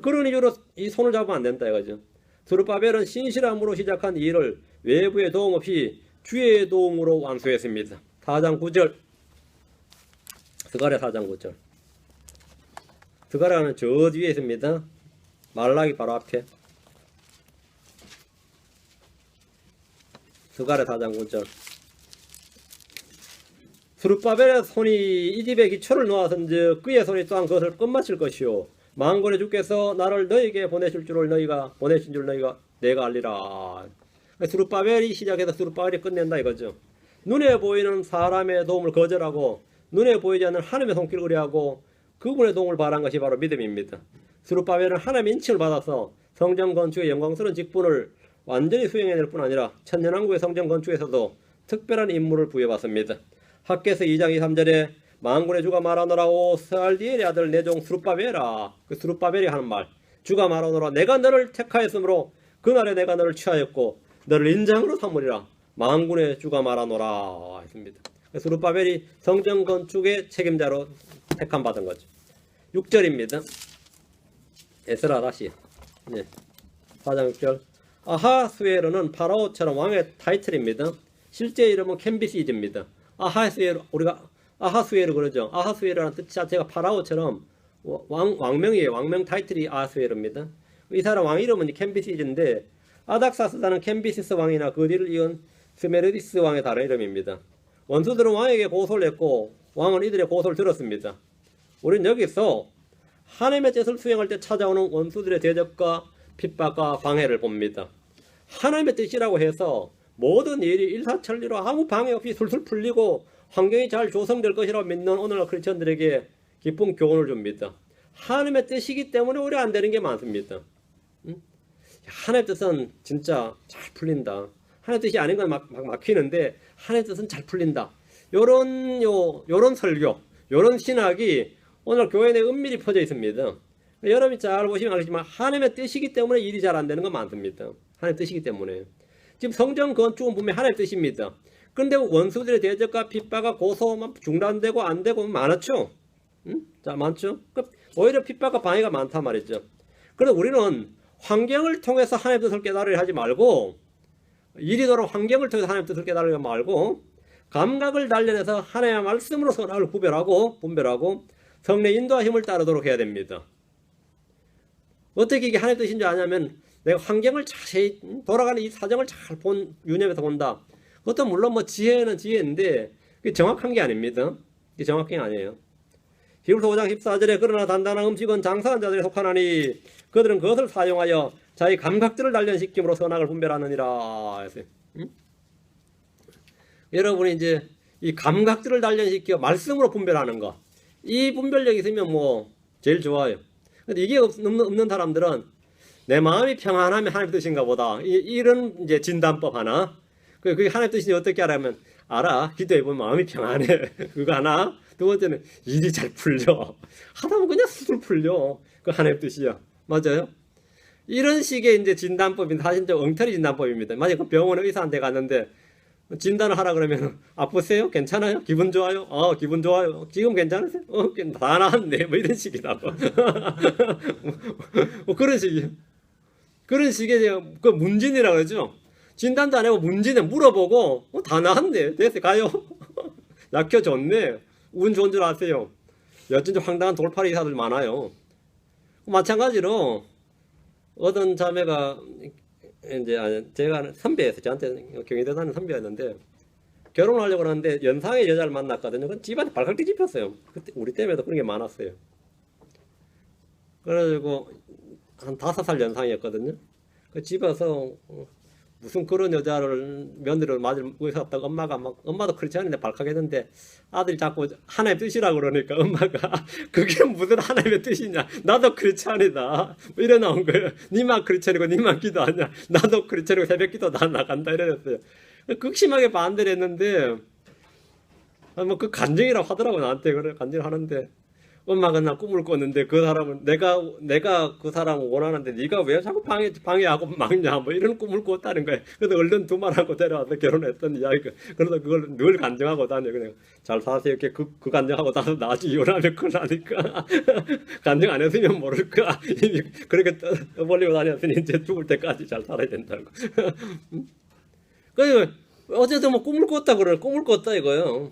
그런 이유로 이 손을 잡으면 안 된다 이거죠. 스룹바벨은 신실함으로 시작한 이 일을 외부의 도움 없이 주의 도움으로 완수했습니다. 4장 9절 스가랴 4장 9절 스가랴는 저 뒤에 있습니다. 말라기 바로 앞에 스가랴 4장 9절 스룹바벨의 손이 이 집에 기초를 놓았은즉 그의 손이 또한 그것을 끝마칠 것이요 만군의 주께서 나를 너에게 보내신 줄 너희가 내가 알리라. 스룹바벨이 시작해서 스룹바벨이 끝낸다 이거죠. 눈에 보이는 사람의 도움을 거절하고 눈에 보이지 않는 하나님의 손길을 의뢰하고 그분의 도움을 바란 것이 바로 믿음입니다. 스룹바벨은 하나님의 인칭을 받아서 성전 건축의 영광스러운 직분을 완전히 수행해낼 뿐 아니라 천년왕국의 성전 건축에서도 특별한 임무를 부여받습니다. 학개서 2장 2, 3절에 만군의 주가 말하노라 오 스알디엘의 아들 내 종 스룹바벨아. 그 스룹바벨이 하는 말 주가 말하노라 내가 너를 택하였으므로 그날에 내가 너를 취하였고 너를 인장으로 삼으리라. 만군의 주가 말하노라 했습니다. 스룹바벨이 성전 건축의 책임자로 택함 받은 거죠. 6절입니다. 에스라 다시 4장 6절 아하스웨르는 파라오처럼 왕의 타이틀입니다. 실제 이름은 캠비시즈입니다. 아하스웨르 그러죠. 아하스웨르라는 뜻 자체가 파라오처럼 왕명이에요. 왕명 타이틀이 아하스웨르입니다. 이 사람 왕 이름은 캠비시즈인데 아닥사스다는 캠비시스 왕이나 그 뒤를 이은 스메르디스 왕의 다른 이름입니다. 원수들은 왕에게 고소를 했고 왕은 이들의 고소를 들었습니다. 우리는 여기서 하나님의 뜻을 수행할 때 찾아오는 원수들의 대적과 핍박과 방해를 봅니다. 하나님의 뜻이라고 해서 모든 일이 일사천리로 아무 방해 없이 술술 풀리고 환경이 잘 조성될 것이라고 믿는 오늘날 크리스천들에게 깊은 교훈을 줍니다. 하나님의 뜻이기 때문에 오히려 안 되는 게 많습니다. 하나님의 뜻은 진짜 잘 풀린다. 하나님의 뜻이 아닌 건 막히는데 하나님의 뜻은 잘 풀린다. 요런 설교, 요런 신학이 오늘 교회 내에 은밀히 퍼져 있습니다. 여러분이 잘 보시면 알겠지만 하나님의 뜻이기 때문에 일이 잘 안 되는 건 많습니다. 하나님의 뜻이기 때문에. 지금 성전 건축은 분명히 하나님의 뜻입니다. 그런데 원수들의 대적과 핍박과 고소 중단되고 안 되고 많았죠. 자 많죠. 오히려 핍박과 방해가 많단 말이죠. 그래서 우리는 환경을 통해서 하나님의 뜻을 깨달으려 하지 말고, 이리도록 환경을 통해서 하나님의 뜻을 깨달으려 말고, 감각을 단련해서 하나님의 말씀으로 선악을 분별하고 성령의 인도하심을 따르도록 해야 됩니다. 어떻게 이게 하나님의 뜻인 줄 아냐면, 내가 환경을 자세히 돌아가는 이 사정을 잘 유념해서 본다. 그것도 물론 뭐 지혜는 지혜인데 그게 정확한 게 아닙니다. 그게 정확한 게 아니에요. 히브리서 5장 14절에 그러나 단단한 음식은 장사한 자들에 속하나니 그들은 그것을 사용하여 자기 감각들을 단련시킴으로 선악을 분별하느니라 했어요. 여러분이 이제 이 감각들을 단련시켜 말씀으로 분별하는 거, 이 분별력이 있으면 뭐 제일 좋아요. 근데 이게 없는 사람들은 내 마음이 평안하면 하나님 뜻인가 보다, 이런 이제 진단법 하나. 그게 하나님 뜻인지 어떻게 알아면, 알아. 기도해보면 마음이 평안해. 그거 하나. 두 번째는 일이 잘 풀려. 하다 보면 그냥 수술 풀려. 그 하나님 뜻이야. 맞아요? 이런 식의 이제 진단법인데, 사실 좀 엉터리 진단법입니다. 만약에 그 병원에 의사한테 갔는데 진단을 하라 그러면, 아프세요? 괜찮아요? 기분 좋아요? 기분 좋아요. 지금 괜찮으세요? 다 나았네. 뭐 이런 식이라고. 뭐 그런 식이에요. 그런 식의 그 문진이라고 그러죠. 진단도 안 하고 문진에 물어보고 다 나았네. 됐어 가요. 약효 좋네. 운 좋은 줄 아세요. 진짜 황당한 돌팔이 의사들 많아요. 마찬가지로 어떤 자매가 이제 제가 선배였어요. 저한테 경희대 다니는 선배였는데 결혼하려고 하는데 연상의 여자를 만났거든요. 그 집안에 발칵 뒤집혔어요. 그때 우리 때문에도 그런 게 많았어요. 그래가지고 한 5살 연상이었거든요. 그 집에서 무슨 그런 여자를 며느리를 맞을 의사였다고 엄마도 그렇지 않은데 발칵했는데 아들이 자꾸 하나님의 뜻이라고 그러니까 엄마가 그게 무슨 하나님의 뜻이냐, 나도 그렇지 않이다 뭐 이래 나온 거예요. 니만 그렇지 않고 니만 기도하냐, 나도 그렇지 않고 새벽 기도 다 나간다 이랬어요. 극심하게 반대를 했는데 뭐 그 간증이라고 하더라고. 나한테 그래 간증을 하는데, 엄마가 나 꿈을 꿨는데 그 사람은 내가 그 사람을 원하는데 네가 왜 자꾸 방해하고 막냐, 뭐 이런 꿈을 꿨다는 거예요. 그래서 얼른 두 말하고 데려와서 결혼했던 이야기가. 그래서 그걸 늘 간증하고 다녀. 그냥 잘 사세요 이렇게 그 간증하고 다서 나중에 이혼하면 큰일 나니까 간증 안 했으면 모를까. 이미 그렇게 떠벌리고 다녔으니 이제 죽을 때까지 잘 살아야 된다고. 그래서 어제도 뭐 꿈을 꿨다 그래. 꿈을 꿨다 이거요.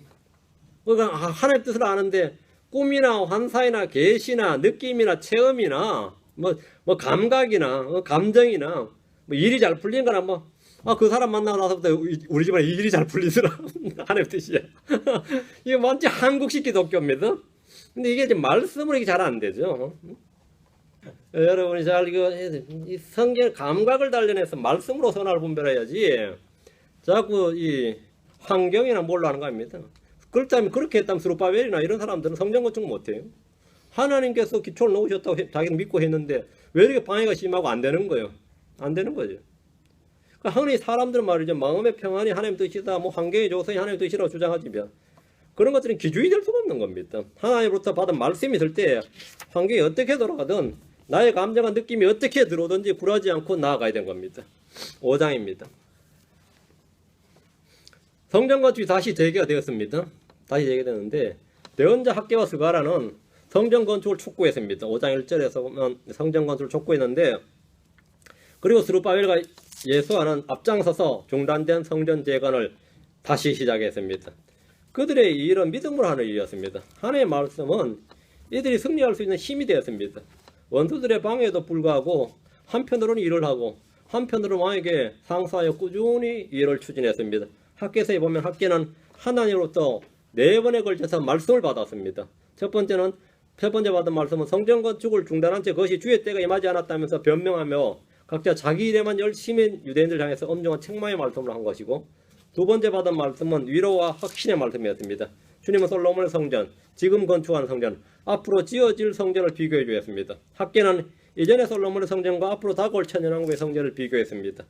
그러니까 하나님의 뜻을 아는데 꿈이나 환상이나 계시나 느낌이나 체험이나 뭐 감각이나 감정이나 뭐 일이 잘 풀린 거나 그 사람 만나고 나서부터 우리 집안에 일이 잘 풀리더라. 하나님의 뜻이야. 이게 완전 한국식 기독교입니다. 근데 이게 지금 말씀으로 이게 잘 안 되죠. 여러분이 잘 이 성경 감각을 단련해서 말씀으로 선악을 분별해야지 자꾸 이 환경이나 뭘로 하는 거 아닙니다. 그렇다면 그렇게 했다면 스룹바벨이나 이런 사람들은 성전 건축 못해요. 하나님께서 기초를 놓으셨다고 자기는 믿고 했는데 왜 이렇게 방해가 심하고 안 되는 거예요? 안 되는 거죠. 그러니까 흔히 사람들은 말이죠, 마음의 평안이 하나님 뜻이다, 뭐 환경의 조성이 하나님 뜻이라고 주장하지만 그런 것들은 기준이 될 수가 없는 겁니다. 하나님으로부터 받은 말씀이 있을 때 환경이 어떻게 돌아가든 나의 감정과 느낌이 어떻게 들어오든지 굴하지 않고 나아가야 되는 겁니다. 5장입니다. 성전 건축이 다시 재개가 되었습니다. 다시 재개되는데 대언자 학개와 스가라는 성전 건축을 촉구했습니다. 5장 1절에서 보면 성전 건축을 촉구했는데, 그리고 스룹바벨과 예수아는 앞장서서 중단된 성전 재건을 다시 시작했습니다. 그들의 이 일은 믿음으로 하는 일이었습니다. 하나님의 말씀은 이들이 승리할 수 있는 힘이 되었습니다. 원수들의 방해에도 불구하고 한편으로는 일을 하고 한편으로는 왕에게 상소하여 꾸준히 일을 추진했습니다. 학개서에 보면 학개는 하나님으로부터 4번에 걸쳐서 말씀을 받았습니다. 첫 번째 받은 말씀은 성전 건축을 중단한 채 그것이 주의 때가 임하지 않았다면서 변명하며 각자 자기 일에만 열심히 유대인들 향해서 엄중한 책망의 말씀을 한 것이고, 두 번째 받은 말씀은 위로와 확신의 말씀이었습니다. 주님은 솔로몬의 성전, 지금 건축한 성전, 앞으로 지어질 성전을 비교해 주었습니다. 학개는 이전의 솔로몬의 성전과 앞으로 다가올 천년왕국의 성전을 비교했습니다.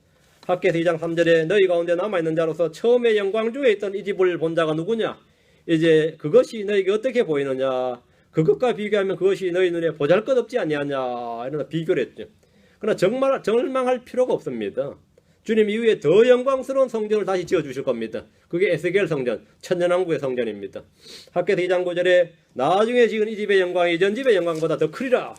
학개서 2장 3절에 너희 가운데 남아있는 자로서 처음에 영광 중에 있던 이 집을 본 자가 누구냐? 이제 그것이 너희에게 어떻게 보이느냐? 그것과 비교하면 그것이 너희 눈에 보잘것없지 아니하냐? 이런 비교를 했죠. 그러나 절망할 필요가 없습니다. 주님 이후에 더 영광스러운 성전을 다시 지어주실 겁니다. 그게 에스겔 성전, 천년왕국의 성전입니다. 학개서 2장 9절에 나중에 지은 이 집의 영광이 이전 집의 영광보다 더 크리라.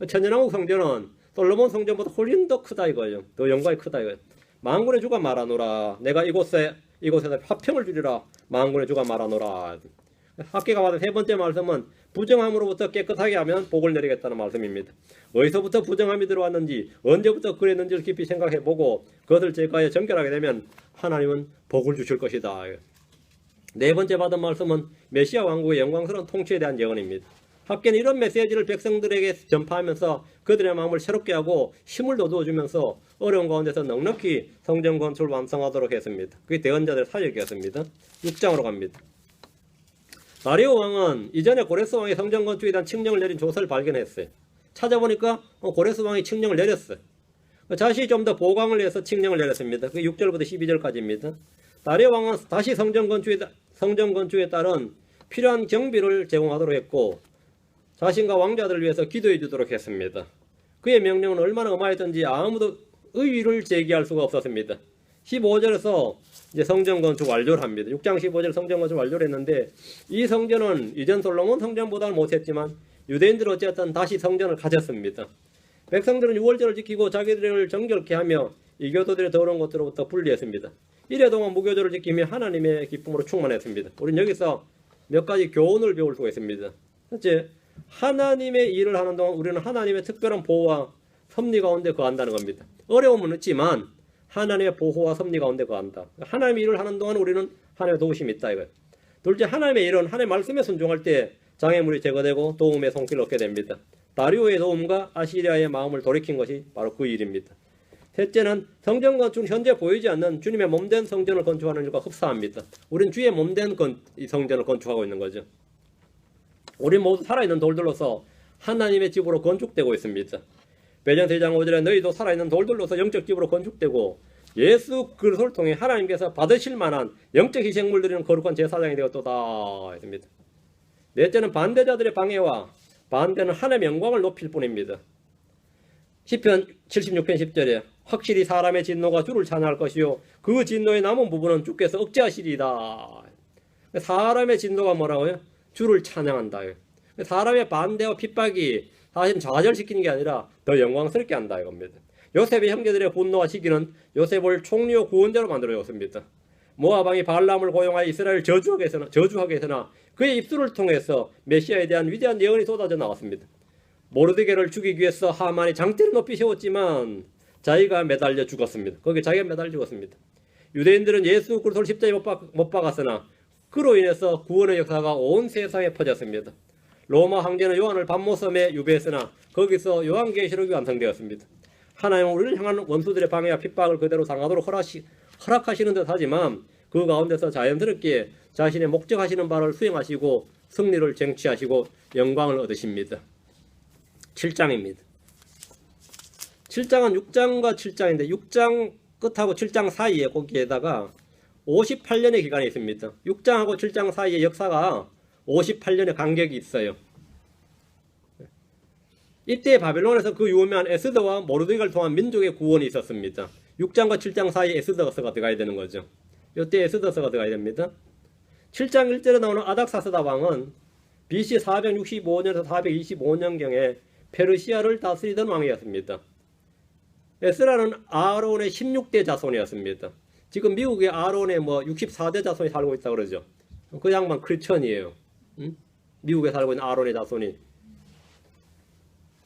천년왕국 성전은 솔로몬 성전보다 훨씬 더 크다 이거예요. 더 영광이 크다 이거예요. 만군의 주가 말하노라. 내가 이곳에서 화평을 주리라. 만군의 주가 말하노라. 학계가 받은 세 번째 말씀은 부정함으로부터 깨끗하게 하면 복을 내리겠다는 말씀입니다. 어디서부터 부정함이 들어왔는지 언제부터 그랬는지를 깊이 생각해보고 그것을 제거해 정결하게 되면 하나님은 복을 주실 것이다. 네 번째 받은 말씀은 메시아 왕국의 영광스러운 통치에 대한 예언입니다. 학계는 이런 메시지를 백성들에게 전파하면서 그들의 마음을 새롭게 하고 힘을 돋워주면서 어려운 가운데서 넉넉히 성전 건축을 완성하도록 했습니다. 그게 대언자들의 사역이었습니다. 6장으로 갑니다. 다리오 왕은 이전에 고레스 왕이 성전 건축에 대한 칙령을 내린 조서를 발견했어요. 찾아보니까 고레스 왕이 칙령을 내렸어요. 자신이 좀 더 보강을 해서 칙령을 내렸습니다. 그게 6절부터 12절까지입니다. 다리오 왕은 다시 성전 건축에 따른 필요한 경비를 제공하도록 했고 자신과 왕자들을 위해서 기도해 주도록 했습니다. 그의 명령은 얼마나 어마했던지 아무도 의의를 제기할 수가 없었습니다. 15절에서 이제 성전 건축 완료를 합니다. 6장 15절 성전 건축 완료를 했는데 이 성전은 이전 솔로몬 성전보다는 못했지만 유대인들은 어쨌든 다시 성전을 가졌습니다. 백성들은 유월절을 지키고 자기들을 정결케 하며 이교도들의 더러운 것들로부터 분리했습니다. 이래 동안 무교절을 지키며 하나님의 기쁨으로 충만했습니다. 우리는 여기서 몇 가지 교훈을 배울 수가 있습니다. 첫째, 하나님의 일을 하는 동안 우리는 하나님의 특별한 보호와 섭리 가운데 거한다는 겁니다. 어려움은 있지만 하나님의 보호와 섭리 가운데 거한다. 하나님의 일을 하는 동안 우리는 하나님의 도우심이 있다 이거예요. 둘째, 하나님의 일은 하나님의 말씀에 순종할 때 장애물이 제거되고 도움의 손길을 얻게 됩니다. 다리오의 도움과 아시리아의 마음을 돌이킨 것이 바로 그 일입니다. 셋째는 성전 건축은 현재 보이지 않는 주님의 몸된 성전을 건축하는 일과 흡사합니다. 우리는 주의 몸된 이 성전을 건축하고 있는 거죠. 우리 모두 살아있는 돌들로서 하나님의 집으로 건축되고 있습니다. 베드로전서 2장 5절에 너희도 살아있는 돌들로서 영적 집으로 건축되고 예수 그리스도를 통해 하나님께서 받으실 만한 영적 희생물 드리는 거룩한 제사장이 되었도다 했습니다. 넷째는 반대자들의 방해와 반대는 하나님의 영광을 높일 뿐입니다. 시편 76편 10절에 확실히 사람의 진노가 주를 찬양할 것이요 그 진노의 남은 부분은 주께서 억제하시리이다. 사람의 진노가 뭐라고요? 주를 찬양한다. 사람의 반대와 핍박이 사실 좌절시키는 게 아니라 더 영광스럽게 한다 이겁니다. 요셉의 형제들의 분노와 시기는 요셉을 총리요 구원자로 만들어줬습니다. 모압 왕이 발람을 고용하여 이스라엘을 저주하게 했으나 그의 입술을 통해서 메시아에 대한 위대한 예언이 쏟아져 나왔습니다. 모르드게를 죽이기 위해서 하만이 장대를 높이 세웠지만 자기가 매달려 죽었습니다. 거기에 자기가 매달려 죽었습니다. 유대인들은 예수 그리스도를 십자가에 못 박았으나 그로 인해서 구원의 역사가 온 세상에 퍼졌습니다. 로마 황제는 요한을 밤모섬에 유배했으나 거기서 요한계시록이 완성되었습니다. 하나님은 우리를 향한 원수들의 방해와 핍박을 그대로 당하도록 허락하시는 듯 하지만 그 가운데서 자연스럽게 자신의 목적하시는 바를 수행하시고 승리를 쟁취하시고 영광을 얻으십니다. 7장입니다. 7장은 6장과 7장인데 6장 끝하고 7장 사이에 거기에다가 58년의 기간이 있습니다. 6장하고 7장 사이의 역사가 58년의 간격이 있어요. 이때 바벨론에서 그 유명한 에스더와 모르드게를 통한 민족의 구원이 있었습니다. 6장과 7장 사이에 에스더서가 들어가야 되는 거죠. 이때 에스더서가 들어가야 됩니다. 7장 1절에 나오는 아닥사스다 왕은 BC 465년에서 425년경에 페르시아를 다스리던 왕이었습니다. 에스라는 아론의 16대 자손이었습니다. 지금 미국의 아론의 64대 자손이 살고 있다 그러죠. 그 양반 크리스천이에요. 미국에 살고 있는 아론의 자손이.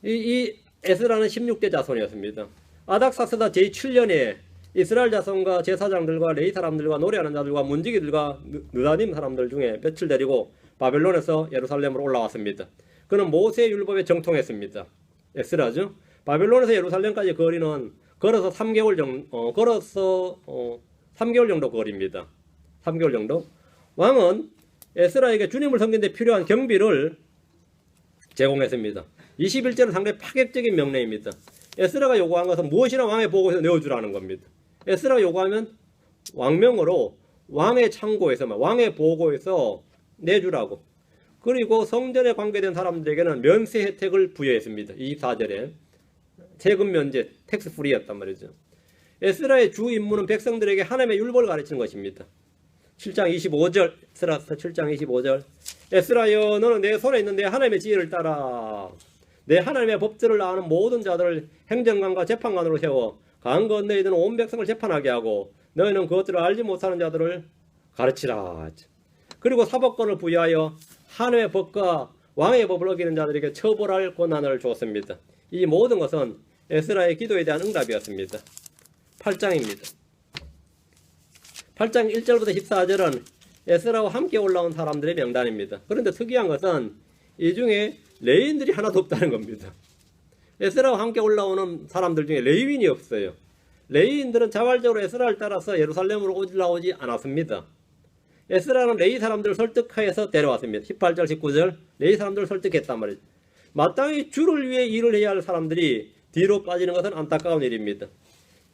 이 에스라는 16대 자손이었습니다. 아닥사스다 제7년에 이스라엘 자손과 제사장들과 레위 사람들과 노래하는 자들과 문지기들과 느다님 사람들 중에 며칠 데리고 바벨론에서 예루살렘으로 올라왔습니다. 그는 모세의 율법에 정통했습니다. 에스라죠. 바벨론에서 예루살렘까지 거리는 걸어서 3개월 정도 거리입니다. 3개월 정도. 왕은 에스라에게 주님을 섬기는 데 필요한 경비를 제공했습니다. 21절은 상당히 파격적인 명령입니다. 에스라가 요구한 것은 무엇이나 왕의 보고에서 내어주라는 겁니다. 에스라가 요구하면 왕명으로 왕의 창고에서 왕의 보고에서 내주라고. 그리고 성전에 관계된 사람들에게는 면세 혜택을 부여했습니다. 24절에 세금 면제, 텍스 프리였단 말이죠. 에스라의 주 임무는 백성들에게 하나님의 율법을 가르치는 것입니다. 7장 25절, 에스라서 7장 25절. 에스라여, 너는 내 손에 있는 내 하나님의 지혜를 따라 내 하나님의 법들을 아는 모든 자들을 행정관과 재판관으로 세워 강 건너에 있는 온 백성을 재판하게 하고 너희는 그것들을 알지 못하는 자들을 가르치라. 그리고 사법권을 부여하여 하나님의 법과 왕의 법을 어기는 자들에게 처벌할 권한을 줬습니다. 이 모든 것은 에스라의 기도에 대한 응답이었습니다. 8장입니다. 8장 1절부터 14절은 에스라와 함께 올라온 사람들의 명단입니다. 그런데 특이한 것은 이 중에 레위인들이 하나도 없다는 겁니다. 에스라와 함께 올라오는 사람들 중에 레위인이 없어요. 레위인들은 자발적으로 에스라를 따라서 예루살렘으로 올라오지 않았습니다. 에스라는 레위 사람들을 설득하여서 데려왔습니다. 18절 19절 레위 사람들을 설득했단 말이죠. 마땅히 주를 위해 일을 해야 할 사람들이 뒤로 빠지는 것은 안타까운 일입니다.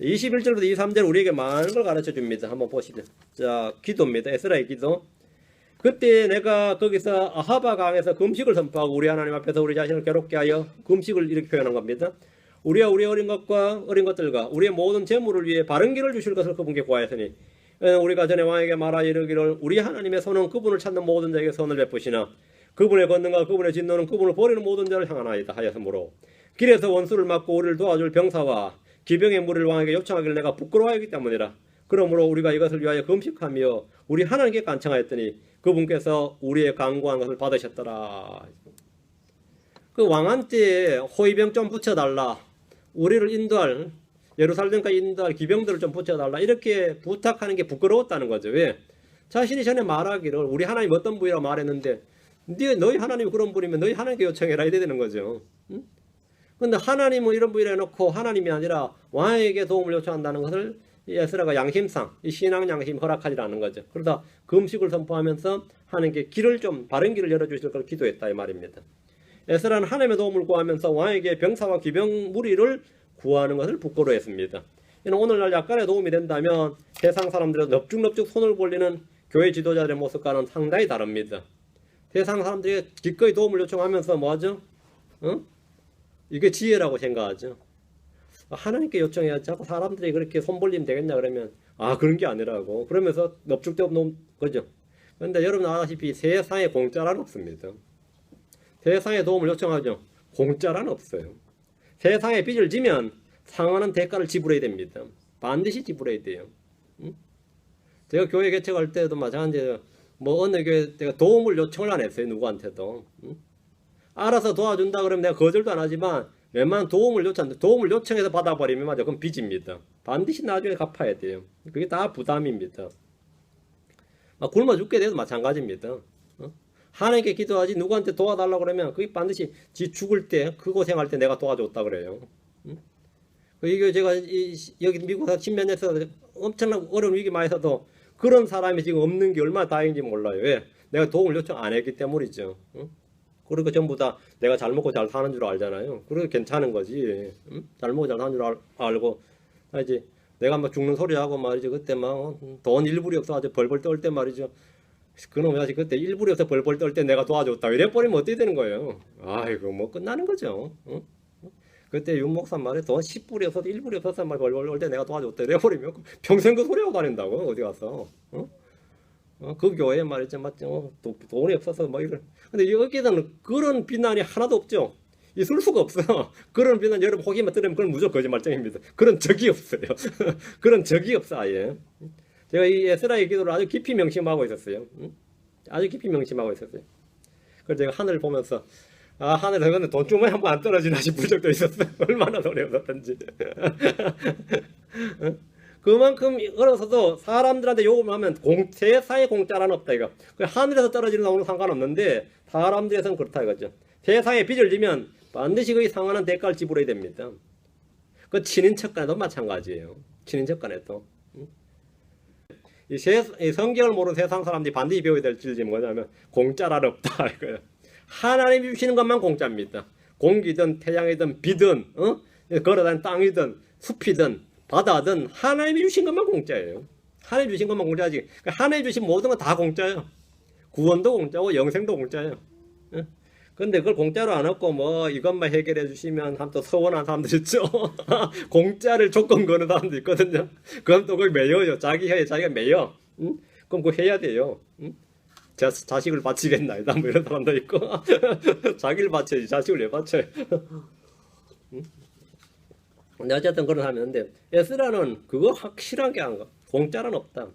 21절부터 23절 우리에게 많은 걸 가르쳐 줍니다. 한번 보시죠. 자, 기도입니다. 에스라의 기도. 그때 내가 거기서 아하바 강에서 금식을 선포하고 우리 하나님 앞에서 우리 자신을 괴롭게 하여 금식을 이렇게 표현한 겁니다. 우리와 우리의 어린 것들과 우리의 모든 재물을 위해 바른 길을 주실 것을 그분께 구하였으니 우리가 전에 왕에게 말하여 이르기를 우리 하나님의 손은 그분을 찾는 모든 자에게 손을 베푸시나 그분의 권능과 그분의 진노는 그분을 버리는 모든 자를 향하나이다 하였으므로 길에서 원수를 막고 우리를 도와줄 병사와 기병의 무리를 왕에게 요청하기를 내가 부끄러워하기 때문이라. 그러므로 우리가 이것을 위하여 금식하며 우리 하나님께 간청하였더니 그분께서 우리의 간구한 것을 받으셨더라. 그 왕한테 호위병 좀 붙여달라. 우리를 인도할 예루살렘까지 인도할 기병들을 좀 붙여달라. 이렇게 부탁하는 게 부끄러웠다는 거죠. 왜? 자신이 전에 말하기를 우리 하나님 어떤 분이라고 말했는데 너희 하나님이 그런 분이면 너희 하나님께 요청해라 이래 되는 거죠. 응? 근데 하나님은 이런 분이라 해놓고 하나님이 아니라 왕에게 도움을 요청한다는 것을 에스라가 양심상 이 신앙 양심 허락하지 않는 거죠. 그러다 금식을 선포하면서 하나님께 길을 좀 바른 길을 열어주실 걸 기도했다 이 말입니다. 에스라는 하나님의 도움을 구하면서 왕에게 병사와 기병 무리를 구하는 것을 부끄러워했습니다. 이는 오늘날 약간의 도움이 된다면 세상 사람들은 넙죽넙죽 손을 벌리는 교회 지도자들의 모습과는 상당히 다릅니다. 세상 사람들이 기꺼이 도움을 요청하면서 뭐하죠? 이게 지혜라고 생각하죠. 하나님께 요청해야지 자꾸 사람들이 그렇게 손 벌리면 되겠냐 그러면 그런 게 아니라고 그러면서 넙죽대업 놓은 거죠. 그런데 여러분 아시다시피 세상에 공짜란 없습니다. 세상에 도움을 요청하죠. 공짜란 없어요. 세상에 빚을 지면 상하는 대가를 지불해야 됩니다. 반드시 지불해야 돼요. 제가 교회 개척할 때도 마찬가지예요. 어느 교회 내가 도움을 요청을 안 했어요. 누구한테도. 알아서 도와준다 그러면 내가 거절도 안 하지만 웬만한 도움을 요청해서 받아버리면 맞아. 그건 빚입니다. 반드시 나중에 갚아야 돼요. 그게 다 부담입니다. 굶어 죽게 돼도 마찬가지입니다. 하나님께 기도하지 누구한테 도와달라고 그러면 그게 반드시 지 죽을 때 그 고생할 때 내가 도와줬다 그래요. 이게 제가 여기 미국에서 10몇 년에서 엄청난 어려운 위기 많이 있어도 그런 사람이 지금 없는 게 얼마나 다행인지 몰라요. 왜? 내가 도움을 요청 안 했기 때문이죠. 그리고 전부 다 내가 잘 먹고 잘 사는 줄 알잖아요. 그래서 괜찮은 거지. 잘 먹고 잘 사는 줄 알고 이제 내가 막 죽는 소리 하고 말이죠. 그때 막 돈 일불이 없어가지고 벌벌 떨 때 말이죠. 그놈이 아직 그때 일불이 없어 벌벌 떨 때 내가 도와줬다. 이래 버리면 어떻게 되는 거예요? 아이고 뭐 끝나는 거죠. 그때 윤 목사 말에 돈 10불이 없어서 1불이 없어서 말 벌벌 떨 때 내가 도와줬다. 이래 버리면 평생 그 소리 하고 다닌다고 어디 가서. 그 교회에 말이죠. 맞죠? 돈이 없어서 뭐 이런. 근데 여기에는 그런 비난이 하나도 없죠. 있을 수가 없어. 그런 비난 여러분 혹이만 들으면 그건 무조건 거짓말쟁입니다. 그런 적이 없어요. 그런 적이 없어 아예. 제가 이 에스라의 기도를 아주 깊이 명심하고 있었어요. 아주 깊이 명심하고 있었어요. 그래서 제가 하늘을 보면서 하늘에서 근데 돈주머니 한번 안 떨어지나 싶을 적도 있었어요. 얼마나 어려웠던지. 그만큼 어려서도 사람들한테 요구를 하면 세상에 공짜란 없다 이거. 하늘에서 떨어지는 돈은 상관없는데 사람들에서는 그렇다 이거죠. 세상에 빚을 지면 반드시 거기 상하는 대가를 지불해야 됩니다. 그 친인척 간에도 마찬가지예요. 친인척 간에도. 이 성경을 모르는 세상 사람들이 반드시 배워야 될 질문이 뭐냐면 공짜란 없다 이거예요. 하나님이 주시는 것만 공짜입니다. 공기든 태양이든 비든 걸어다니는 땅이든 숲이든 바다든 하나님이 주신 것만 공짜예요. 하나님이 주신 것만 공짜지. 하나님이 주신 모든 건 다 공짜예요. 구원도 공짜고 영생도 공짜예요. 근데 그걸 공짜로 안 얻고 뭐 이것만 해결해 주시면 또 서운한 사람들 있죠. 공짜를 조건 거는 사람도 있거든요. 그럼 또 거기 매여요. 자기 혀에 자기가 매여. 그럼 그거 해야 돼요. 자식을 바치겠나이다 뭐 이런 사람도 있고 자기를 바쳐야지 자식을 왜 바쳐요. 근데 어쨌든 그런 사람이 있는데 에스라는 그거 확실하게 한 거. 공짜는 없다.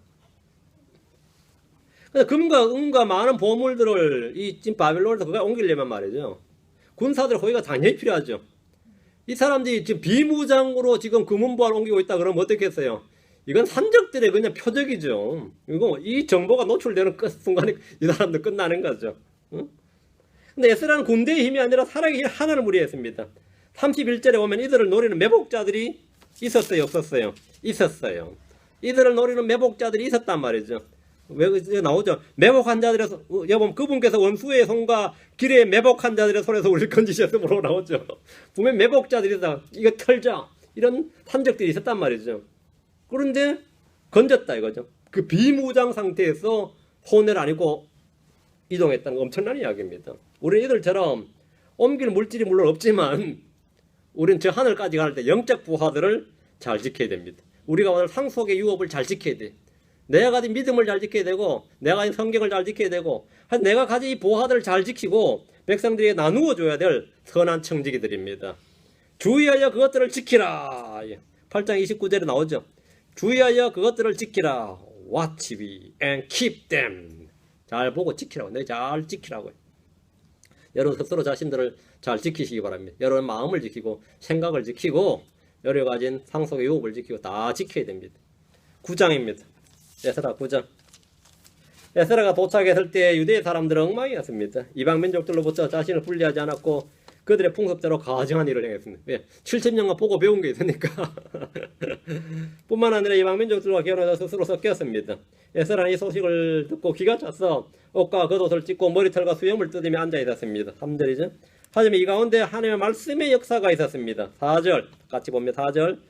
근데 금과 은과 많은 보물들을 이 지금 바빌론에서 그거 옮기려면 말이죠. 군사들 호의가 당연히 필요하죠. 이 사람들이 지금 비무장으로 지금 금은보화를 옮기고 있다 그러면 어떻겠어요? 이건 산적들의 그냥 표적이죠. 이거 이 정보가 노출되는 순간에 이 사람들 끝나는 거죠. 응? 근데 에스라는 군대의 힘이 아니라 사랑의 힘 하나를 무리했습니다. 31절에 보면 이들을 노리는 매복자들이 있었어요, 없었어요? 있었어요. 이들을 노리는 매복자들이 있었단 말이죠. 왜 나오죠? 매복한 자들에서 여러분 그분께서 원수의 손과 길에 매복한 자들의 손에서 우리를 건지셨으므로 나오죠. 분명 매복자들이다. 이거 털자. 이런 산적들이 있었단 말이죠. 그런데 건졌다 이거죠. 그 비무장 상태에서 손해를 안 입고 이동했다는 거 엄청난 이야기입니다. 우리는 이들처럼 옮길 물질이 물론 없지만 우리는 저 하늘까지 갈 때 영적 부하들을 잘 지켜야 됩니다. 우리가 오늘 상속의 유업을 잘 지켜야 돼. 내가 가진 믿음을 잘 지켜야 되고 내가 가진 성경을 잘 지켜야 되고 내가 가진 이 보화들을 잘 지키고 백성들에게 나누어 줘야 될 선한 청지기들입니다. 주의하여 그것들을 지키라. 8장 29절에 나오죠. 주의하여 그것들을 지키라. Watch we and keep them. 잘 보고 지키라고. 내 잘 지키라고요. 여러분 스스로 자신들을 잘 지키시기 바랍니다. 여러분 마음을 지키고 생각을 지키고 여러 가진 상속의 유업을 지키고 다 지켜야 됩니다. 9장입니다. 에스라 9장. 에스라가 도착했을 때 유대 사람들은 엉망이었습니다. 이방 민족들로부터 자신을 분리하지 않았고 그들의 풍습대로 가증한 일을 행했습니다. 왜? 70년간 보고 배운 게 있으니까. 뿐만 아니라 이방 민족들과 결혼해서 스스로 섞였습니다. 에스라는 이 소식을 듣고 기가 찼어 옷과 겉옷을 찢고 머리털과 수염을 뜯으며 앉아 있었습니다. 3절이죠. 하지만 이 가운데 하나님의 말씀의 역사가 있었습니다. 4절 같이 보면 4절.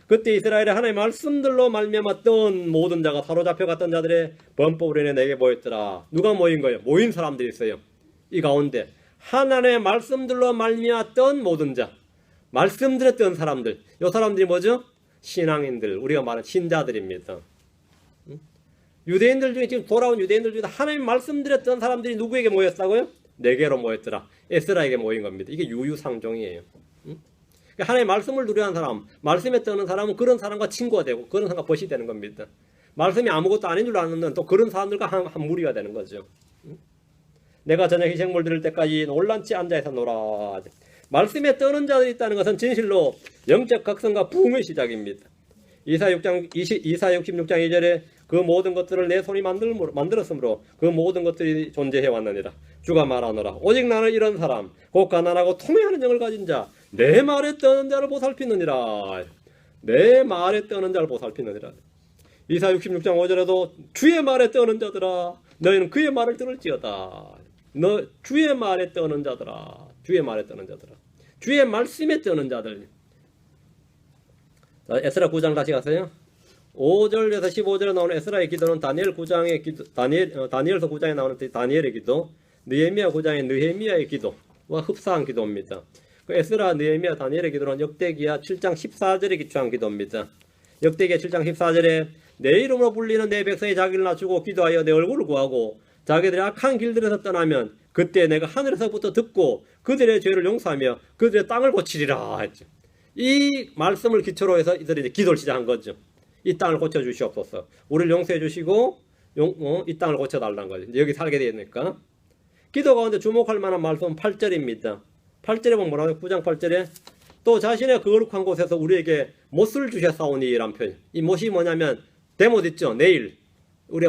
그때 이스라엘의 하나님의 말씀들로 말미암았던 모든 자가 사로잡혀갔던 자들의 범법으로 인해 내게 모였더라. 누가 모인 거예요? 모인 사람들이 있어요. 이 가운데 하나님의 말씀들로 말미암았던 모든 자, 말씀 들었던 사람들. 이 사람들이 뭐죠? 신앙인들, 우리가 말하는 신자들입니다. 유대인들 중에 지금 돌아온 유대인들 중에 하나님 말씀 드렸던 사람들이 누구에게 모였다고요? 네개로 모였더라. 에스라에게 모인 겁니다. 이게 유유상종이에요. 하나님의 말씀을 누려한 사람, 말씀에 떠는 사람은 그런 사람과 친구가 되고 그런 사람과 벗이 되는 겁니다. 말씀이 아무것도 아닌 줄 아는 또 그런 사람들과 한 무리가 되는 거죠. 내가 저녁 희생물 드릴 때까지 놀란치 앉아서 놀아. 말씀에 떠는 자들이 있다는 것은 진실로 영적 각성과 부흥의 시작입니다. 이사 66장 2절에 그 모든 것들을 내 손이 만들었으므로 그 모든 것들이 존재해 왔느니라. 주가 말하노라. 오직 나는 이런 사람, 곧 가난하고 통회하는 영을 가진 자, 내 말에 떠는 자를 보살피느니라. 내 말에 떠는 자를 보살피느니라. 이사 66장 5절에도 주의 말에 떠는 자들아, 너희는 그의 말을 들을지어다. 너 주의 말에 떠는 자들아, 주의 말에 떠는 자들아, 주의 말씀에 떠는 자들. 자, 에스라 9장 다시 가세요. 5절에서 15절에 나오는 에스라의 기도는 다니엘 9장의 기도, 다니엘서 9장에 나오는 다니엘의 기도, 느헤미야 9장의 느헤미야의 기도와 흡사한 기도입니다. 그 에스라, 느헤미야, 다니엘의 기도는 역대기야 7장 14절에 기초한 기도입니다. 역대기야 7장 14절에 내 이름으로 불리는 내 백성이 자기를 낮추고 기도하여 내 얼굴을 구하고 자기들의 악한 길들에서 떠나면 그때 내가 하늘에서부터 듣고 그들의 죄를 용서하며 그들의 땅을 고치리라 했죠. 이 말씀을 기초로 해서 이들이 이제 기도를 시작한 거죠. 이 땅을 고쳐 주시옵소서. 우리를 용서해 주시고 이 땅을 고쳐 달라는 거죠. 여기 살게 되니까. 기도 가운데 주목할 만한 말씀은 8절입니다. 8절에 보면 뭐라고요? 9장 8절에 또 자신의 거룩한 곳에서 우리에게 못을 주셨사오니라는 표현. 이 못이 뭐냐면 대못 있죠. 내일 우리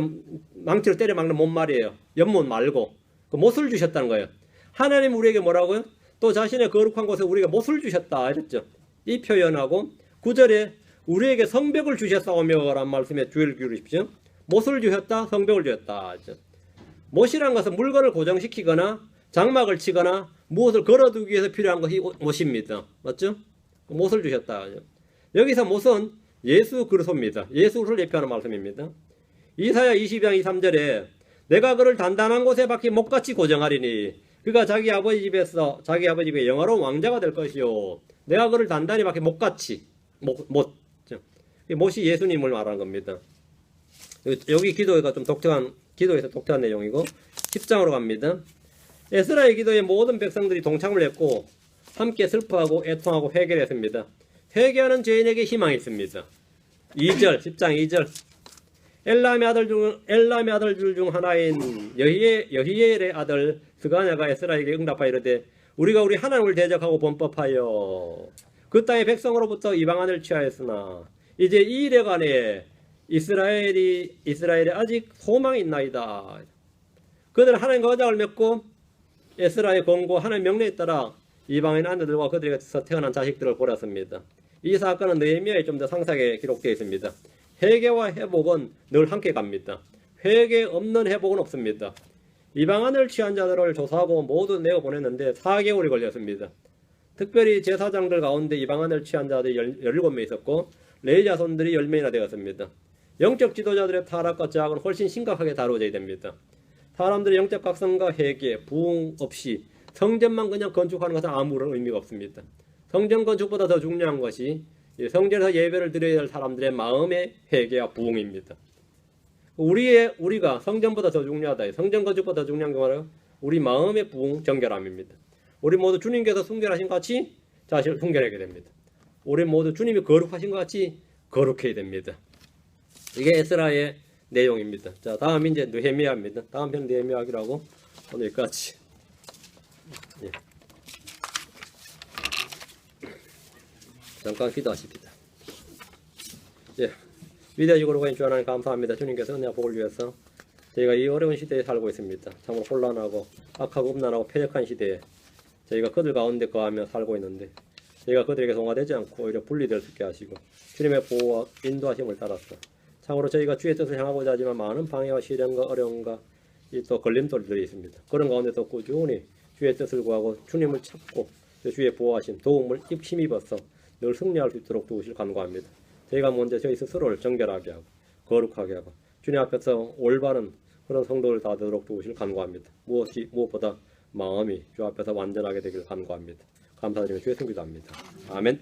망치로 때려 막는 못 말이에요. 연못 말고 그 못을 주셨다는 거예요. 하나님 우리에게 뭐라고요? 또 자신의 거룩한 곳에 우리가 못을 주셨다 이랬죠. 이 표현하고 9절에 우리에게 성벽을 주셨사오며 라는 말씀에 주의를 기울이십시오. 못을 주셨다, 성벽을 주셨다. 못이란 것은 물건을 고정시키거나 장막을 치거나 무엇을 걸어두기 위해서 필요한 것이 못입니다. 맞죠? 못을 주셨다. 여기서 못은 예수 그리스도입니다. 예수를 예표하는 말씀입니다. 이사야 20장 23절에 내가 그를 단단한 곳에 박히 못같이 고정하리니 그가 자기 아버지 집에 영화로운 왕자가 될 것이요. 내가 그를 단단히 박히 못같이 못이 예수님을 말하는 겁니다. 여기 기도가 좀 기도에서 독특한 내용이고 10장으로 갑니다. 에스라의 기도에 모든 백성들이 동참을 했고 함께 슬퍼하고 애통하고 회개를 했습니다. 회개하는 죄인에게 희망이 있습니다. 2절 10장 2절 엘람의 아들 중 하나인 여히엘의 아들 스가냐가 에스라에게 응답하여 이르되 우리가 우리 하나님을 대적하고 범법하여 그 땅의 백성으로부터 이방안을 취하였으나 이제 이 이래간에 이스라엘에 아직 소망이 있나이다. 그들은 하나님과 언약을 맺고 에스라의 권고 하나님의 명령에 따라 이방인 아내들과 그들에게서 태어난 자식들을 버렸습니다. 이 사건은 느헤미야에 좀 더 상세하게 기록되어 있습니다. 회개와 회복은 늘 함께 갑니다. 회개 없는 회복은 없습니다. 이방안을 취한 자들을 조사하고 모두 내어보냈는데 4개월이 걸렸습니다. 특별히 제사장들 가운데 이방안을 취한 자들이 17명 있었고 레위 자손들이 10명이나 되었습니다. 영적 지도자들의 타락과 죄악은 훨씬 심각하게 다루어져야 됩니다. 사람들의 영적 각성과 회개, 부흥 없이 성전만 그냥 건축하는 것은 아무런 의미가 없습니다. 성전 건축보다 더 중요한 것이 성전에서 예배를 드려야 할 사람들의 마음의 회개와 부흥입니다. 우리가 성전보다 더 중요하다. 성전 건축보다 더 중요한 게 뭐예요? 우리 마음의 부흥, 정결함입니다. 우리 모두 주님께서 순결하신 것 같이 자신을 순결하게 됩니다. 우리 모두 주님이 거룩하신 것 같이 거룩해야 됩니다. 이게 에스라의 내용입니다. 자, 다음 이제 느헤미야입니다. 다음 편 느헤미야기라고 오늘 여기까지. 예. 잠깐 기도하십니다. 예. 위대하시고 거룩하신 주 하나님 감사합니다. 주님께서 은혜와 복을 위해서 저희가 이 어려운 시대에 살고 있습니다. 참으로 혼란하고 악하고 음란하고 패역한 시대에 저희가 그들 가운데 거하며 살고 있는데 저희가 그들에게 동화되지 않고 오히려 분리될 수 있게 하시고 주님의 보호와 인도하심을 따라서 참으로 저희가 주의 뜻을 향하고자 하지만 많은 방해와 시련과 어려움과 또 걸림돌들이 있습니다. 그런 가운데서 꾸준히 주의 뜻을 구하고 주님을 찾고 주의 보호하심, 도움을 힘입어서 늘 승리할 수 있도록 도우실 간구합니다. 저희가 먼저 저희 스스로를 정결하게 하고 거룩하게 하고 주님 앞에서 올바른 그런 성도를 다 되도록 도우실 간구합니다. 무엇보다 마음이 주 앞에서 완전하게 되길 간구합니다. 감사드리며 주의 성기도합니다. 아멘.